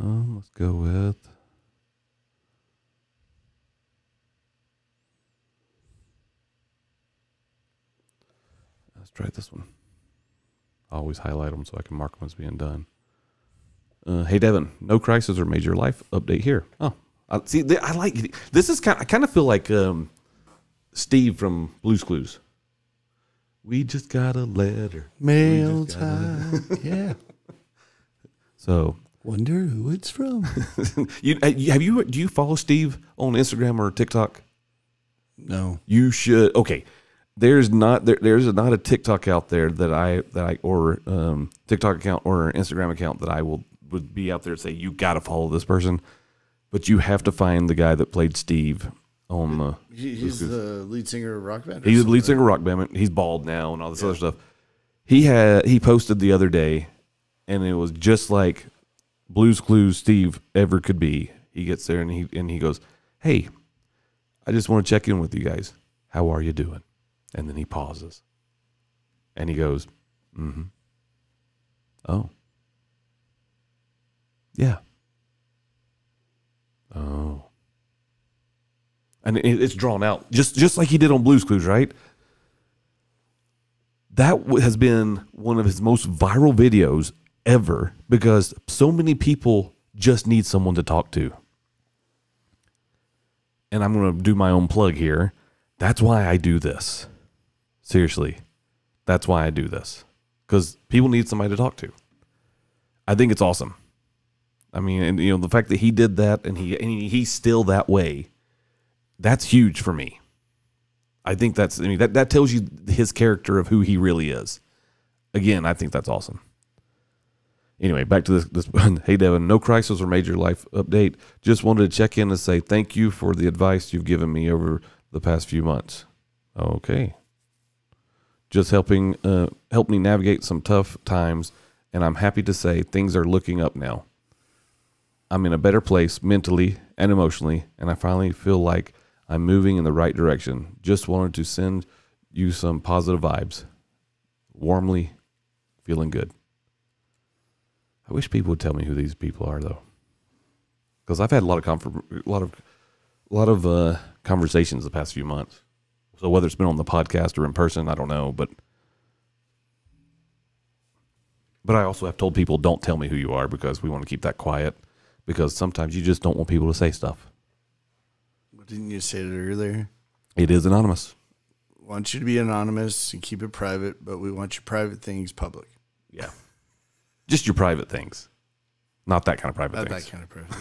Let's go with. Let's try this one. I always highlight them so I can mark them as being done. Hey, Devin, no crisis or major life update here. Oh, see, I like this. I kind of feel like Steve from Blue's Clues. We just got a letter. Mail time. Yeah. So. Wonder who it's from. Do you follow Steve on Instagram or TikTok? No. You should. Okay. There's not a TikTok out there that I or TikTok account or Instagram account that I would be out there and say you got to follow this person, but you have to find the guy that played Steve on the. He's the lead singer of rock band. He's the lead singer of rock band. He's bald now and all this other stuff. He posted the other day, and it was just like Blue's Clues Steve ever could be. He gets there and he goes, "Hey, I just want to check in with you guys. How are you doing?" And then he pauses. And he goes, "Mm-hmm. Oh. Yeah. Oh." And it's drawn out, just like he did on Blue's Clues, right? That has been one of his most viral videos ever because so many people just need someone to talk to. And I'm going to do my own plug here. That's why I do this. Seriously. That's why I do this. Because people need somebody to talk to. I think it's awesome. I mean, and the fact that he did that and he's still that way, that's huge for me. I think that tells you his character of who he really is. Again, I think that's awesome. Anyway, back to this. Hey, Devin, no crisis or major life update. Just wanted to check in and say thank you for the advice you've given me over the past few months. Okay. Just help me navigate some tough times, and I'm happy to say things are looking up now. I'm in a better place mentally and emotionally, and I finally feel like I'm moving in the right direction. Just wanted to send you some positive vibes. Warmly, feeling good. I wish people would tell me who these people are, though, because I've had a lot of conversations the past few months. So whether it's been on the podcast or in person, I don't know, but I also have told people don't tell me who you are because we want to keep that quiet because sometimes you just don't want people to say stuff. But didn't you say it earlier? It is anonymous. We want you to be anonymous and keep it private, but we want your private things public. Yeah. Just your private things. Not that kind of private things. Not that kind of private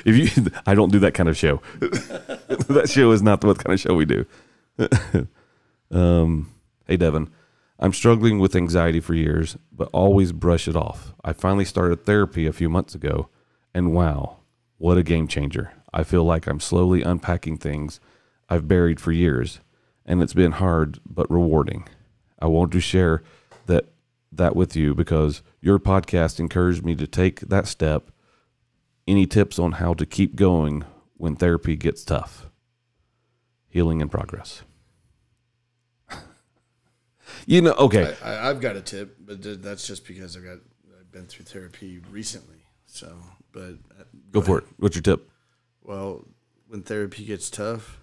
things. I don't do that kind of show. That show is not what kind of show we do. Hey, Devin, I'm struggling with anxiety for years, but always brush it off. I finally started therapy a few months ago, And wow, what a game changer. I feel like I'm slowly unpacking things I've buried for years, and it's been hard but rewarding. I want to share that with you because your podcast encouraged me to take that step. Any tips on how to keep going when therapy gets tough? Healing in progress. Okay. I've got a tip, but that's just because I've been through therapy recently. So, but Go for it. What's your tip? Well, when therapy gets tough,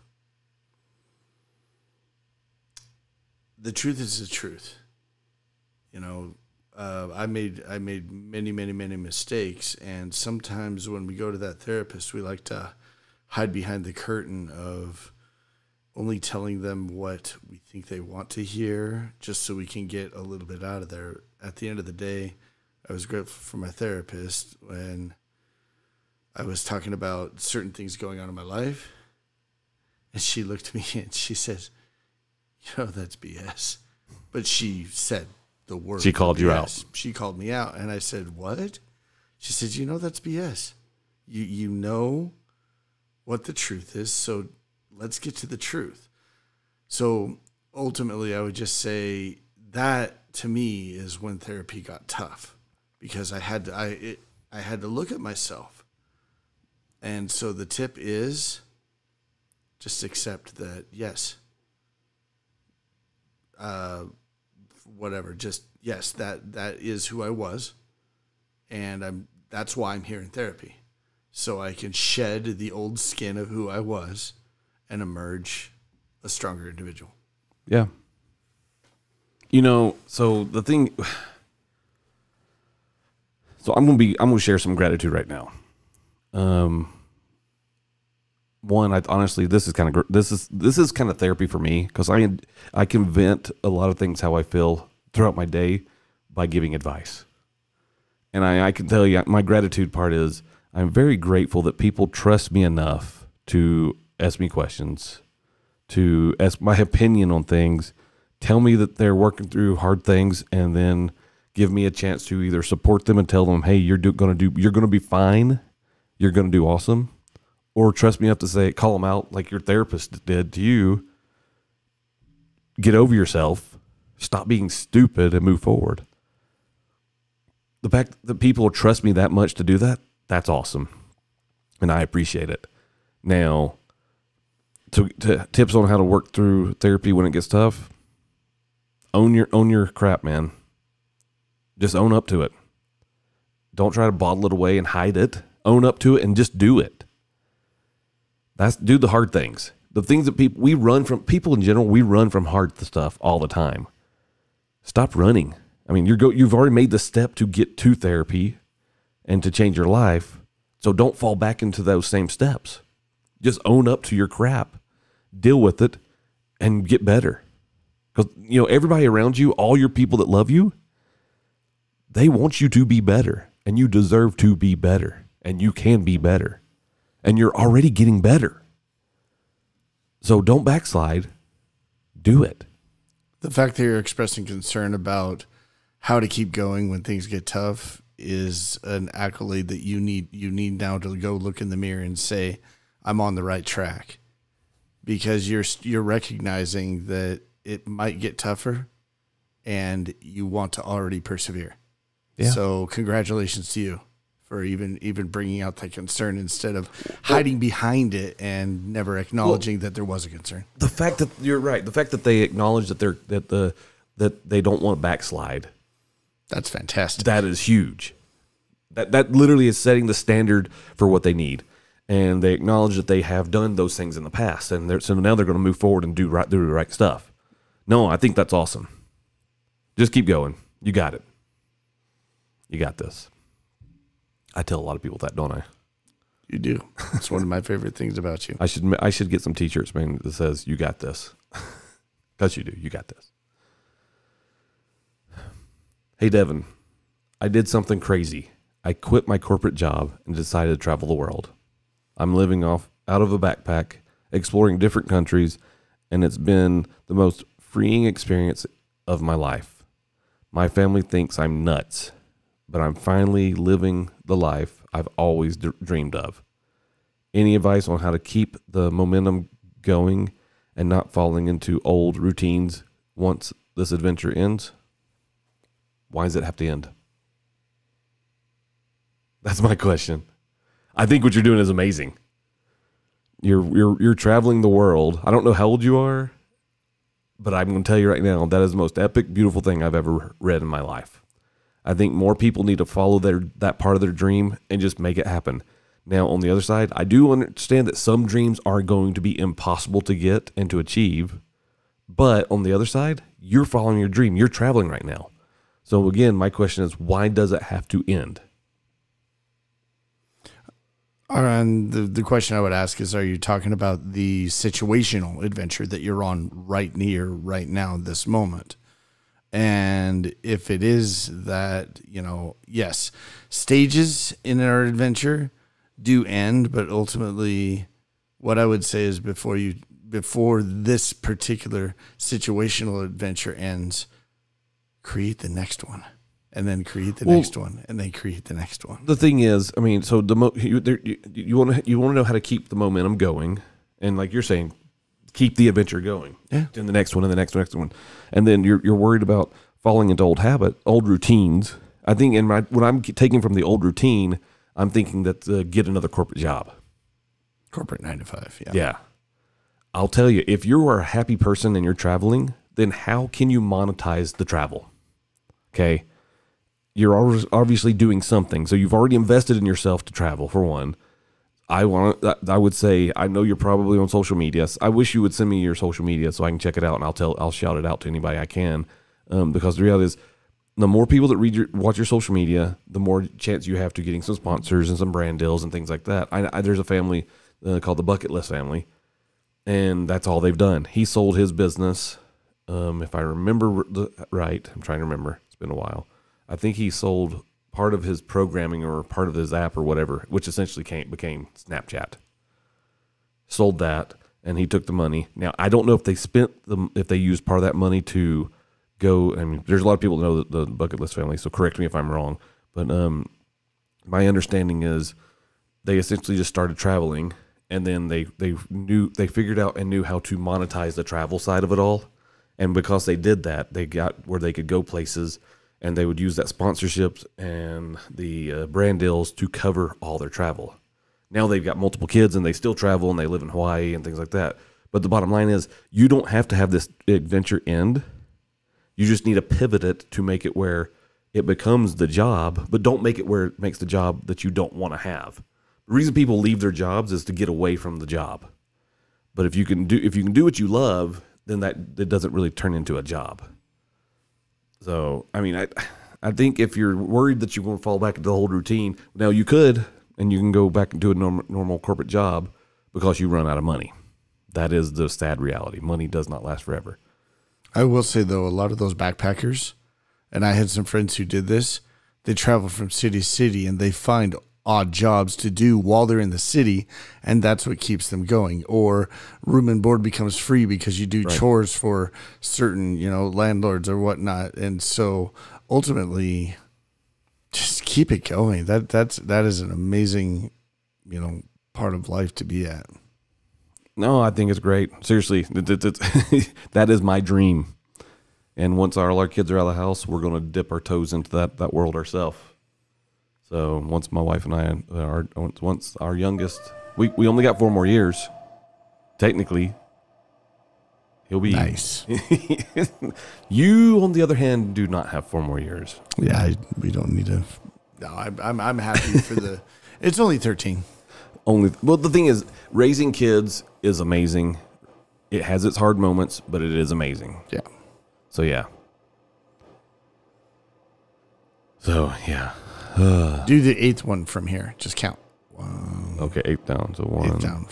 the truth is the truth. I made many mistakes, and sometimes when we go to that therapist, we like to hide behind the curtain of only telling them what we think they want to hear, just so we can get a little bit out of there. At the end of the day, I was grateful for my therapist when I was talking about certain things going on in my life, and she looked at me and she says, that's BS. But she said the word. She called you out. She called me out, and I said, what? She said, that's BS. You know what the truth is, so let's get to the truth. So ultimately, I would just say that to me is when therapy got tough, because I had to look at myself. And so the tip is just accept that, yes, that is who I was, and that's why I'm here in therapy, so I can shed the old skin of who I was and emerge a stronger individual. Yeah. So the thing, so I'm going to share some gratitude right now. One, honestly, this is kind of therapy for me, because I can vent a lot of things how I feel throughout my day by giving advice. And I can tell you, my gratitude part is I'm very grateful that people trust me enough to ask me questions, to ask my opinion on things, tell me that they're working through hard things, and then give me a chance to either support them and tell them, hey, you're going to be fine, you're going to do awesome, or trust me enough to call them out like your therapist did to you. Get over yourself, stop being stupid, and move forward. The fact that people trust me that much to do that, that's awesome. And I appreciate it. Now, to tips on how to work through therapy when it gets tough, own your crap, man. Just own up to it. Don't try to bottle it away and hide it. Own up to it and just do it. Do the hard things. The things that people in general, we run from hard stuff all the time. Stop running. I mean, you've already made the step to get to therapy and to change your life. So don't fall back into those same steps. Just own up to your crap, deal with it, and get better. Because, everybody around you, all your people that love you, they want you to be better, and you deserve to be better, and you can be better, and you're already getting better. So don't backslide. Do it. The fact that you're expressing concern about how to keep going when things get tough is an accolade that you need now to go look in the mirror and say, I'm on the right track, because you're recognizing that it might get tougher and you want to already persevere. Yeah. So congratulations to you for even bringing out that concern instead of hiding behind it and never acknowledging that there was a concern. The fact that you're right, the fact that they acknowledge that they don't want to backslide. That's fantastic. That is huge. That literally is setting the standard for what they need. And they acknowledge that they have done those things in the past, and so now they're going to move forward and do the right stuff. No, I think that's awesome. Just keep going. You got it. You got this. I tell a lot of people that, don't I? You do. It's one of my favorite things about you. I should get some T-shirts, man, that says "You got this," because you do. You got this. Hey, Devin, I did something crazy. I quit my corporate job and decided to travel the world. I'm living out of a backpack, exploring different countries, and it's been the most freeing experience of my life. My family thinks I'm nuts, but I'm finally living the life I've always dreamed of. Any advice on how to keep the momentum going and not falling into old routines once this adventure ends? Why does it have to end? That's my question. I think what you're doing is amazing. You're traveling the world. I don't know how old you are, but I'm going to tell you right now, that is the most epic, beautiful thing I've ever read in my life. I think more people need to follow that part of their dream and just make it happen. Now, on the other side, I do understand that some dreams are going to be impossible to get and to achieve. But on the other side, you're following your dream. You're traveling right now. So again, my question is, why does it have to end? And the question I would ask is, are you talking about the situational adventure that you're on right now, this moment? And if it is that, yes, stages in our adventure do end, but ultimately what I would say is before this particular situational adventure ends, create the next one. And then create the next one, and then create the next one. The thing is, I mean, so you want to know how to keep the momentum going, and like you're saying, keep the adventure going. Yeah. And the next one, and the next one, and then you're worried about falling into old routines. I think what I'm taking from the old routine, I'm thinking that get another corporate job, Corporate 9 to 5. Yeah. Yeah. I'll tell you, if you are a happy person and you're traveling, then how can you monetize the travel? Okay. You're obviously doing something. So you've already invested in yourself to travel, for one. I would say, I know you're probably on social media. I wish you would send me your social media so I can check it out, and I'll shout it out to anybody I can. Because the reality is, the more people that watch your social media, the more chance you have to getting some sponsors and some brand deals and things like that. There's a family called the Bucket List family, and that's all they've done. He sold his business. If I remember right, I'm trying to remember. It's been a while. I think he sold part of his programming or part of his app or whatever, which essentially became Snapchat. Sold that, and he took the money. Now, I don't know if they used part of that money to go. I mean, there's a lot of people that know the Bucket List family, so correct me if I'm wrong. But my understanding is they essentially just started traveling, and then they figured out and knew how to monetize the travel side of it all. And because they did that, they got where they could go places. And they would use that sponsorships and the brand deals to cover all their travel. Now they've got multiple kids and they still travel and they live in Hawaii and things like that. But the bottom line is, you don't have to have this adventure end. You just need to pivot it to make it where it becomes the job, but don't make it where it makes the job that you don't want to have. The reason people leave their jobs is to get away from the job. But if you can do what you love, then it doesn't really turn into a job. So, I mean, I think if you're worried that you're going to fall back into the old routine, now you could, and you can go back and do a normal corporate job because you run out of money. That is the sad reality. Money does not last forever. I will say, though, a lot of those backpackers, and I had some friends who did this, they travel from city to city, and they find odd jobs to do while they're in the city, and that's what keeps them going. Or room and board becomes free because you do chores for certain, landlords or whatnot. And so ultimately, just keep it going. That is an amazing, part of life to be at. No, I think it's great. Seriously, that is my dream. And once all our kids are out of the house, we're going to dip our toes into that world ourselves. So once my wife and I once our youngest, we only got 4 more years. Technically, he'll be nice. You, on the other hand, do not have 4 more years. Yeah, we don't need to. No, I'm happy for the. It's only 13. Well, the thing is, raising kids is amazing. It has its hard moments, but it is amazing. Yeah. So yeah. Do the 8th one from here. Just count. 1. Okay, 8 down. So 1. 8 down.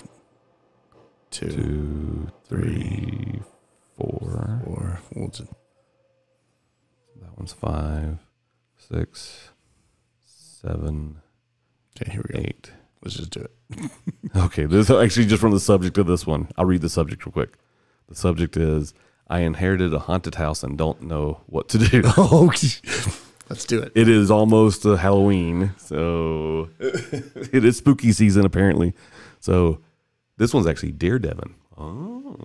2, 3, 4. 4. That one's 5, 6, 7. Okay, here we go. 8. Let's just do it. Okay, this is actually just from the subject of this one. I'll read the subject real quick. The subject is, I inherited a haunted house and don't know what to do. Let's do it. It is almost Halloween, so it is spooky season apparently. So this one's actually Dear Devin. Oh,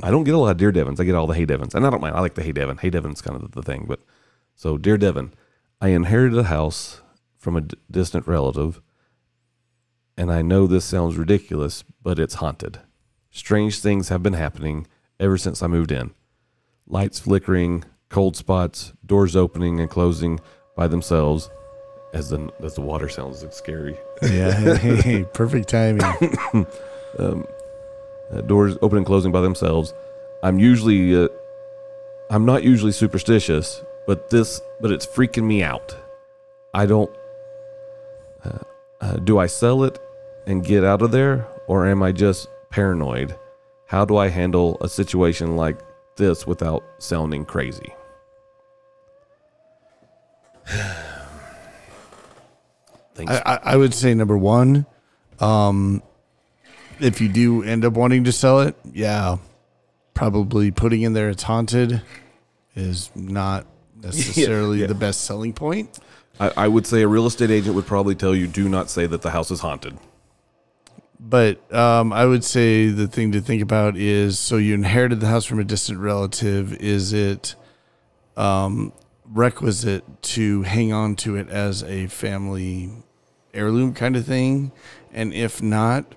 I don't get a lot of Dear Devins. I get all the Hey Devins, and I don't mind. I like the Hey Devin. Hey Devin's kind of the thing. But so, Dear Devin, I inherited a house from a distant relative, and I know this sounds ridiculous, but it's haunted. Strange things have been happening ever since I moved in. Lights flickering, cold spots, doors opening and closing by themselves. As the water sounds scary. Yeah, hey, perfect timing. Doors open and closing by themselves. I'm not usually superstitious, but it's freaking me out. I don't. Do I sell it and get out of there, or am I just paranoid? How do I handle a situation like this without sounding crazy? I would say number one, if you do end up wanting to sell it, yeah, probably putting in there it's haunted is not necessarily the best selling point. I would say a real estate agent would probably tell you, do not say that the house is haunted. But I would say the thing to think about is, so you inherited the house from a distant relative. Is it requisite to hang on to it as a family heirloom kind of thing? And if not,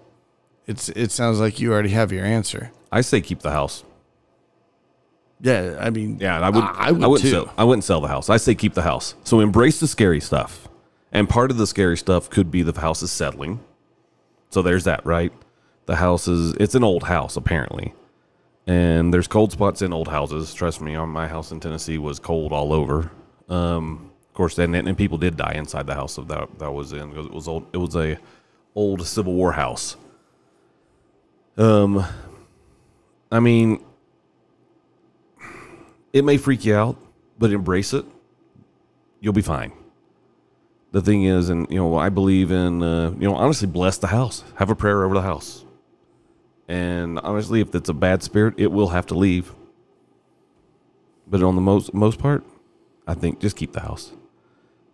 it sounds like you already have your answer. I say keep the house. Yeah, I mean, Yeah, I wouldn't sell the house. I say keep the house. So embrace the scary stuff. And part of the scary stuff could be the house is settling. So there's that, right? It's an old house, apparently. And there's cold spots in old houses. Trust me, my house in Tennessee was cold all over. Of course, and people did die inside the house that was in. It was old. It was a old Civil War house. I mean, it may freak you out, but embrace it. You'll be fine. The thing is, and I believe in, honestly, bless the house. Have a prayer over the house. And honestly, if it's a bad spirit, it will have to leave. But on the most part, I think just keep the house.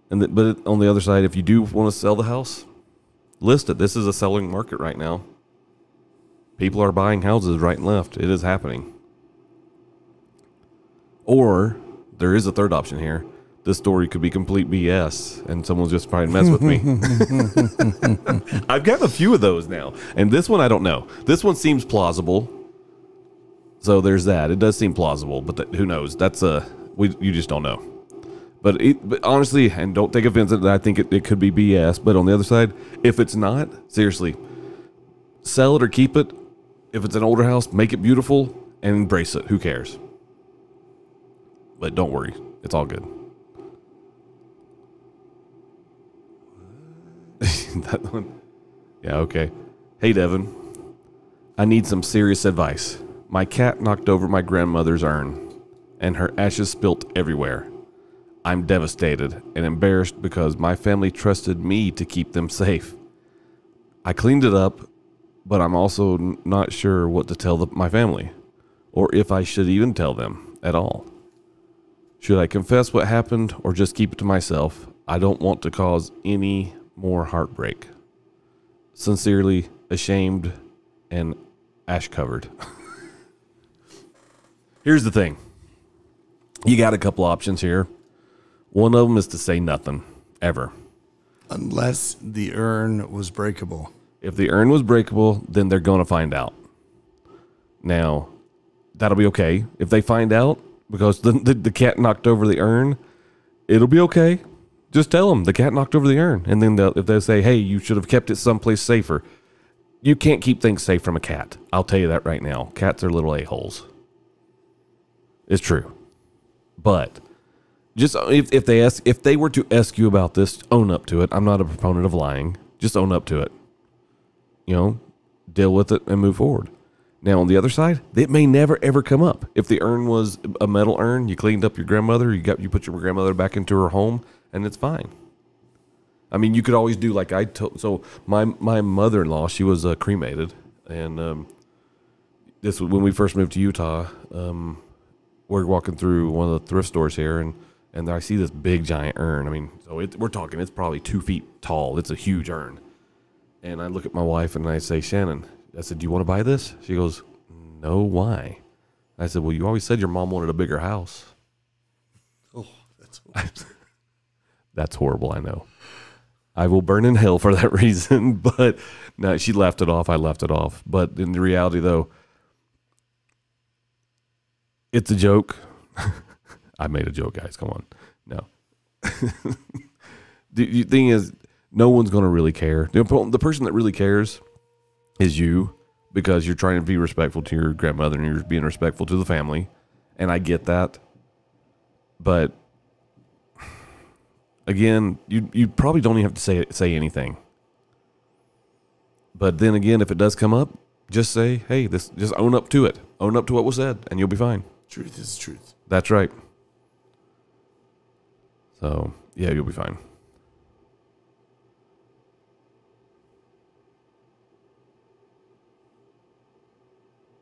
But on the other side, if you do want to sell the house, list it. This is a selling market right now. People are buying houses right and left. It is happening. Or there is a third option here. This story could be complete BS, and someone's just trying to mess with me. I've got a few of those now, and this one I don't know. This one seems plausible, so there's that. It does seem plausible, but who knows? You just don't know. But honestly, and don't take offense at that, I think it could be BS. But on the other side, if it's not, seriously, sell it or keep it. If it's an older house, make it beautiful and embrace it. Who cares? But don't worry, it's all good. That one. Yeah, okay. Hey, Devin. I need some serious advice. My cat knocked over my grandmother's urn, and her ashes spilt everywhere. I'm devastated and embarrassed because my family trusted me to keep them safe. I cleaned it up, but I'm also not sure what to tell my family, or if I should even tell them at all. Should I confess what happened or just keep it to myself? I don't want to cause any more heartbreak. Sincerely, ashamed and ash covered. Here's the thing. You got a couple options here. One of them is to say nothing, ever. Unless the urn was breakable. If the urn was breakable, then they're going to find out. Now, that'll be okay. If they find out, because the cat knocked over the urn, it'll be okay. Just tell them the cat knocked over the urn. And then if they say, hey, you should have kept it someplace safer. You can't keep things safe from a cat. I'll tell you that right now. Cats are little a-holes. It's true. But just if they were to ask you about this, own up to it. I'm not a proponent of lying. Just own up to it. Deal with it and move forward. Now, on the other side, it may never, ever come up. If the urn was a metal urn, you cleaned up your grandmother, you put your grandmother back into her home, and it's fine. I mean, you could always do like I told. So my mother-in-law, she was cremated, and when we first moved to Utah. We're walking through one of the thrift stores here, and And I see this big giant urn. I mean, so we're talking, it's probably 2 feet tall. It's a huge urn. And I look at my wife and I say, Shannon, I said, do you want to buy this? She goes, no, why? I said, well, you always said your mom wanted a bigger house. Oh, that's horrible. That's horrible, I know. I will burn in hell for that reason. But no, she laughed it off. I laughed it off. But in the reality, though, it's a joke. I made a joke, guys. Come on. No. The thing is, no one's going to really care. The person that really cares is you, because you're trying to be respectful to your grandmother and you're being respectful to the family. And I get that. But again, you probably don't even have to say anything. But then again, if it does come up, just say, hey, just own up to it. Own up to what was said, and you'll be fine. Truth is truth. That's right. So, yeah, you'll be fine.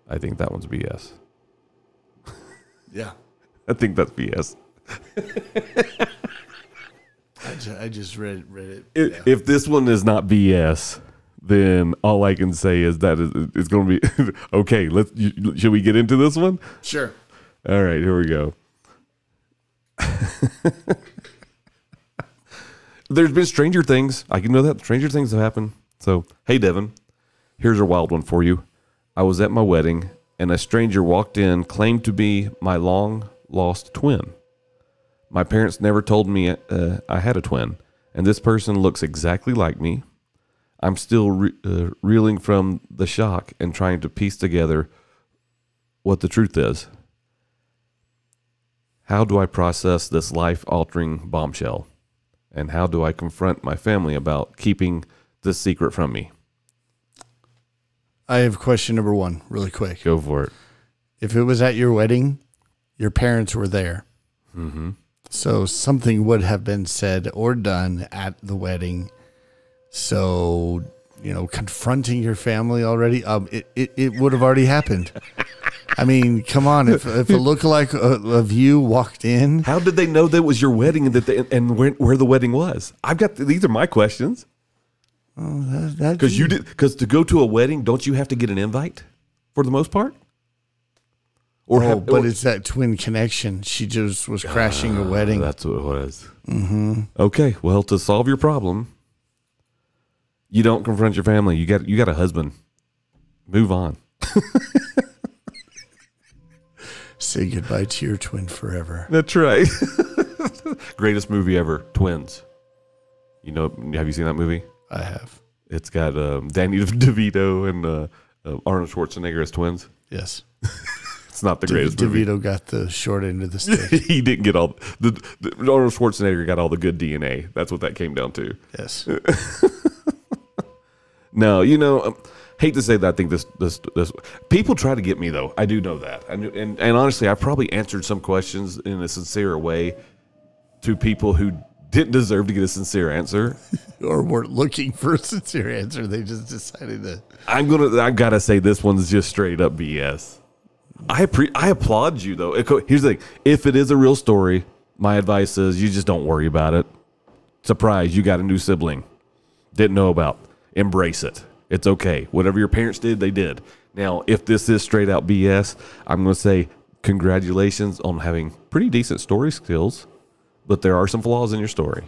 I think that one's BS. Yeah. I think that's BS. I just read it. If this one is not BS, then all I can say is that it's going to be okay. Should we get into this one? Sure. All right, here we go. There's been stranger things. I can know that stranger things have happened. So, hey, Devin, here's a wild one for you. I was at my wedding, and a stranger walked in, claimed to be my long-lost twin. My parents never told me I had a twin, and this person looks exactly like me. I'm still reeling from the shock and trying to piece together what the truth is. How do I process this life-altering bombshell? And how do I confront my family about keeping this secret from me? I have question number 1, really quick. Go for it. If it was at your wedding, your parents were there. Mm-hmm. So something would have been said or done at the wedding. So, confronting your family already, it would have already happened. I mean, come on. If a lookalike of you walked in, how did they know that was your wedding and where the wedding was? These are my questions. Because to go to a wedding, don't you have to get an invite for the most part? But it's that twin connection. She just was crashing a wedding. That's what it was. Mm-hmm. Okay, well, to solve your problem, you don't confront your family. You got a husband. Move on. Say goodbye to your twin forever. That's right. Greatest movie ever, Twins. Have you seen that movie? I have. It's got Danny DeVito and Arnold Schwarzenegger as twins. Yes. It's not the greatest movie. DeVito got the short end of the stick. He didn't get all the Arnold Schwarzenegger got all the good DNA. That's what that came down to. Yes. No, hate to say that. I think this people try to get me though. I do know that, and honestly, I probably answered some questions in a sincere way to people who didn't deserve to get a sincere answer, or weren't looking for a sincere answer. They just decided to. I gotta say this one's just straight up BS. I applaud you though. Here's the thing: if it is a real story, my advice is you just don't worry about it. Surprise, you got a new sibling. Didn't know about. Embrace it. It's okay. Whatever your parents did, they did. Now, if this is straight out BS, I'm going to say congratulations on having pretty decent story skills, but there are some flaws in your story.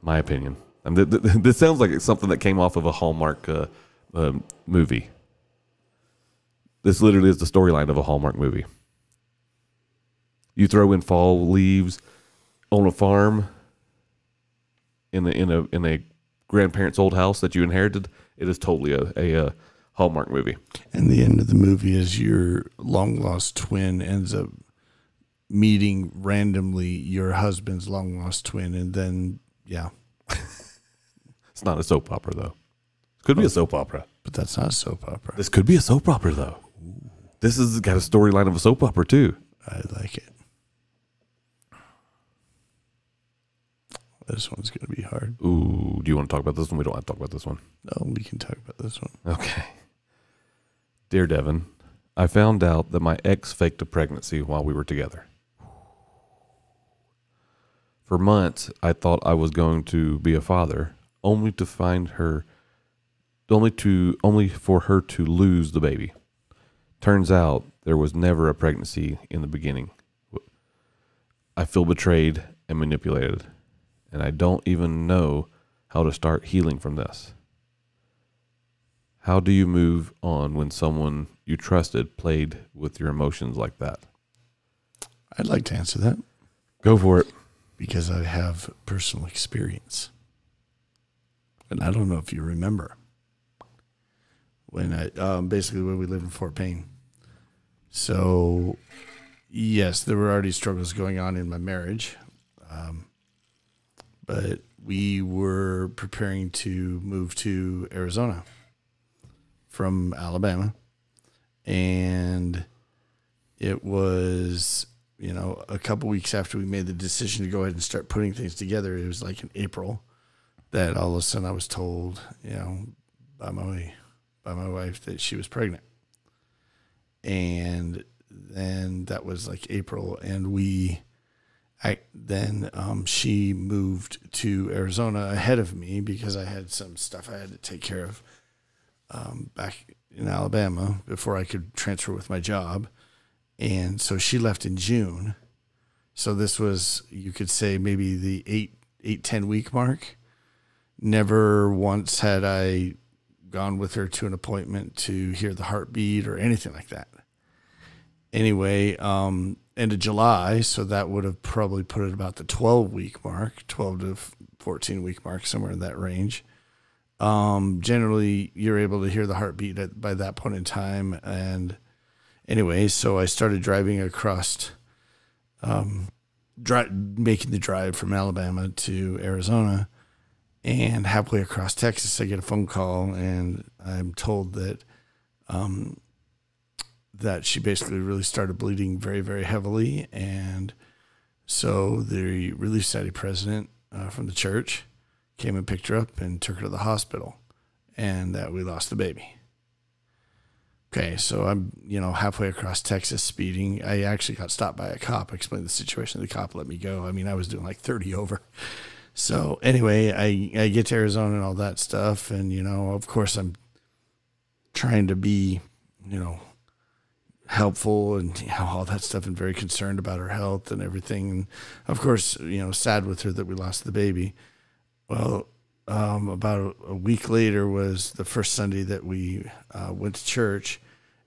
My opinion. This sounds like it's something that came off of a Hallmark movie. This literally is the storyline of a Hallmark movie. You throw in fall leaves on a farm in a grandparents' old house that you inherited. It is totally a Hallmark movie. And the end of the movie is your long lost twin ends up meeting randomly your husband's long lost twin, and then It's not a soap opera though. It could be a soap opera, but that's not a soap opera. This could be a soap opera though. Ooh. This has got a storyline of a soap opera too. I like it. This one's going to be hard. Ooh, do you want to talk about this one? We don't have to talk about this one. No, we can talk about this one. Okay. Dear Devin, I found out that my ex faked a pregnancy while we were together. For months, I thought I was going to be a father, only to find her, only for her to lose the baby. Turns out there was never a pregnancy in the beginning. I feel betrayed and manipulated, and I don't even know how to start healing from this. How do you move on when someone you trusted played with your emotions like that? I'd like to answer that. Go for it. Because I have personal experience. And I don't know if you remember when basically when we lived in Fort Payne. So, yes, there were already struggles going on in my marriage. But we were preparing to move to Arizona from Alabama. And it was, a couple weeks after we made the decision to go ahead and start putting things together. It was like in April that all of a sudden I was told, by my wife that she was pregnant. And then that was like April, and she moved to Arizona ahead of me because I had some stuff I had to take care of back in Alabama before I could transfer with my job. And so she left in June. So this was, you could say, maybe the 10 week mark. Never once had I gone with her to an appointment to hear the heartbeat or anything like that. Anyway, end of July, so that would have probably put it about the 12 week mark, 12 to 14 week mark, somewhere in that range. Generally, you're able to hear the heartbeat by that point in time. And anyway, so I started driving across, making the drive from Alabama to Arizona. And halfway across Texas, I get a phone call, and I'm told that that she basically really started bleeding very, very heavily. And so the Relief Society president from the church came and picked her up and took her to the hospital, and that we lost the baby. Okay, so I'm, halfway across Texas speeding. I actually got stopped by a cop. I explained the situation. The cop let me go. I mean, I was doing like 30 over. So anyway, I get to Arizona and all that stuff. And, of course, I'm trying to be, helpful and all that stuff, and very concerned about her health and everything. And, of course, sad with her that we lost the baby. Well, about a week later was the first Sunday that we went to church,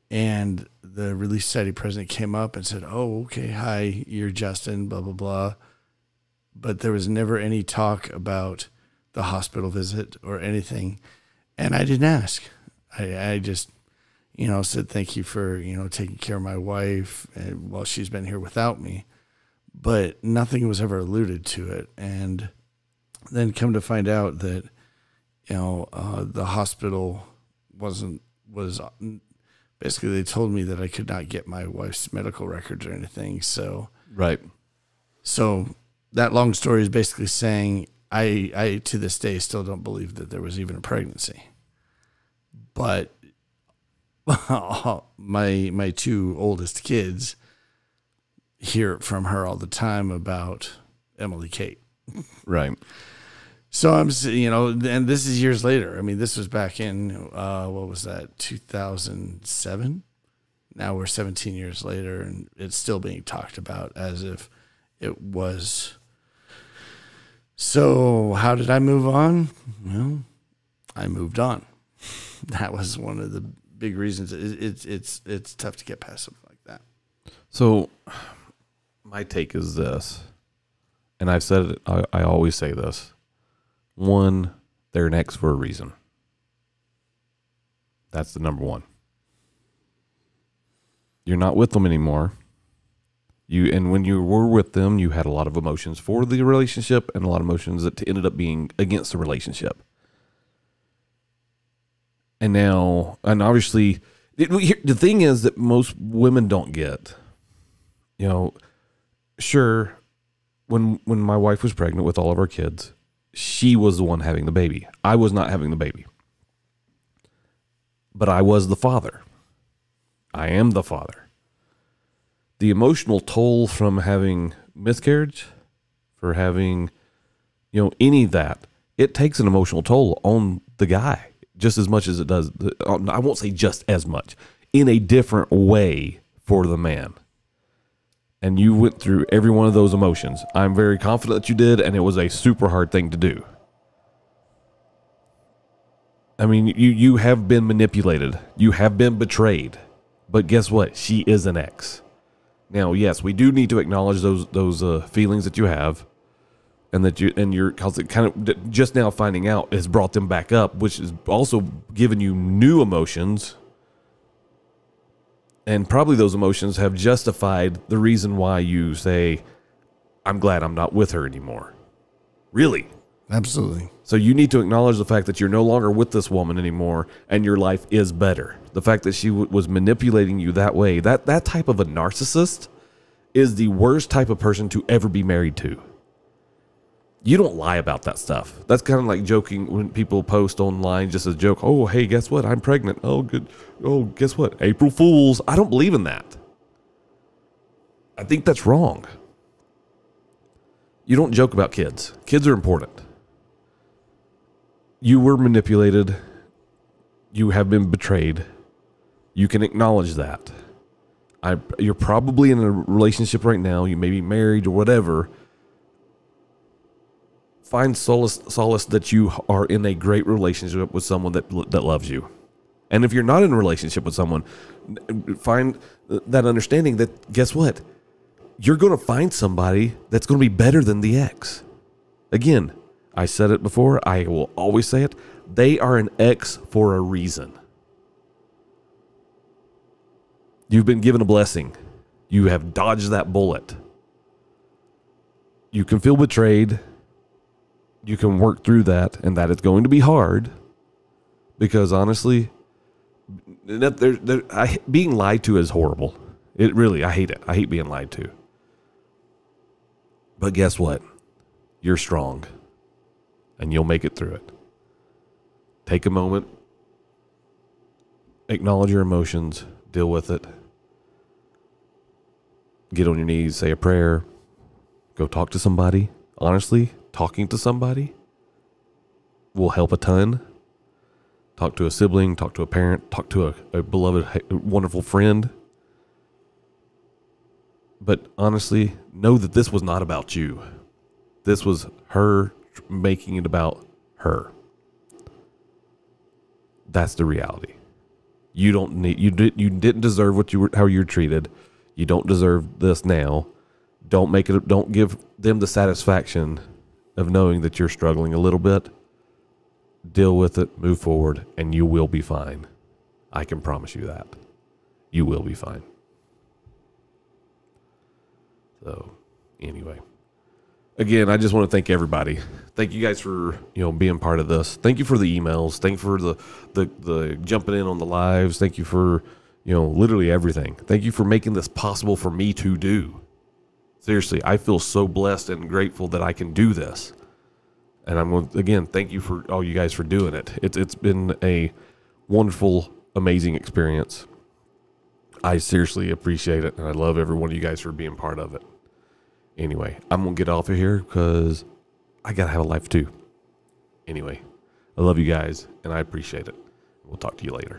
and the Relief Society president came up and said, "Oh, okay, hi, you're Justin, blah, blah, blah." But there was never any talk about the hospital visit or anything. And I didn't ask. I just, said thank you for, taking care of my wife while she's been here without me. But nothing was ever alluded to it. And then come to find out that, the hospital was basically, they told me that I could not get my wife's medical records or anything. So, Right. So that long story is basically saying I to this day still don't believe that there was even a pregnancy. But my two oldest kids hear it from her all the time about Emily Kate. Right. So I'm, and this is years later. I mean, this was back in, what was that, 2007? Now we're 17 years later, and it's still being talked about as if it was. So how did I move on? Well, I moved on. That was one of the big reasons. It's tough to get past something like that. So my take is this, and I've said it, I always say this. One, they're an ex for a reason. That's the number one. You're not with them anymore. And when you were with them, you had a lot of emotions for the relationship and a lot of emotions that ended up being against the relationship. And now, and obviously, the thing is that most women don't get, sure, when my wife was pregnant with all of our kids, she was the one having the baby. I was not having the baby. But I was the father. I am the father. The emotional toll from having miscarriage, for having, any of that. It takes an emotional toll on the guy just as much as it does. I won't say just as much, in a different way for the man. And you went through every one of those emotions. I'm very confident that you did, and it was a super hard thing to do. I mean, you have been manipulated. You have been betrayed. But guess what? She is an ex. Now, yes, we do need to acknowledge those feelings that you have, and that you're, because it kind of just now finding out has brought them back up, which is also given you new emotions. And probably those emotions have justified the reason why you say, I'm glad I'm not with her anymore. Really? Absolutely. So you need to acknowledge the fact that you're no longer with this woman anymore and your life is better. The fact that she was manipulating you that way, that type of a narcissist is the worst type of person to ever be married to. You don't lie about that stuff. That's kind of like joking when people post online just as a joke. Oh, hey, guess what? I'm pregnant. Oh, good. Oh, guess what? April Fools. I don't believe in that. I think that's wrong. You don't joke about kids. Kids are important. You were manipulated. You have been betrayed. You can acknowledge that. You're probably in a relationship right now. You may be married or whatever. Find solace that you are in a great relationship with someone that loves you. And if you're not in a relationship with someone, find that understanding that, guess what? You're going to find somebody that's going to be better than the ex. Again, I said it before. I will always say it. They are an ex for a reason. You've been given a blessing. You have dodged that bullet. You can feel betrayed. You can work through that, and that it's going to be hard because honestly, being lied to is horrible. It really, I hate it. I hate being lied to. But guess what? You're strong, and you'll make it through it. Take a moment, acknowledge your emotions, deal with it. Get on your knees, say a prayer, go talk to somebody. Honestly, talking to somebody will help a ton. Talk to a sibling, talk to a parent, talk to a beloved, wonderful friend. But honestly, know that this was not about you. This was her making it about her. That's the reality. You didn't deserve how you were treated. You don't deserve this now. Don't give them the satisfaction of knowing that you're struggling a little bit. Deal with it, move forward, and you will be fine. I can promise you that. You will be fine. So, anyway. Again, I just want to thank everybody. Thank you guys for, being part of this. Thank you for the emails. Thank you for the jumping in on the lives. Thank you for, literally everything. Thank you for making this possible for me to do. Seriously, I feel so blessed and grateful that I can do this. And I'm going to, again, thank you for all you guys for doing it. It's been a wonderful, amazing experience. I seriously appreciate it, and I love every one of you guys for being part of it. Anyway, I'm going to get off of here because I got to have a life too. Anyway, I love you guys, and I appreciate it. We'll talk to you later.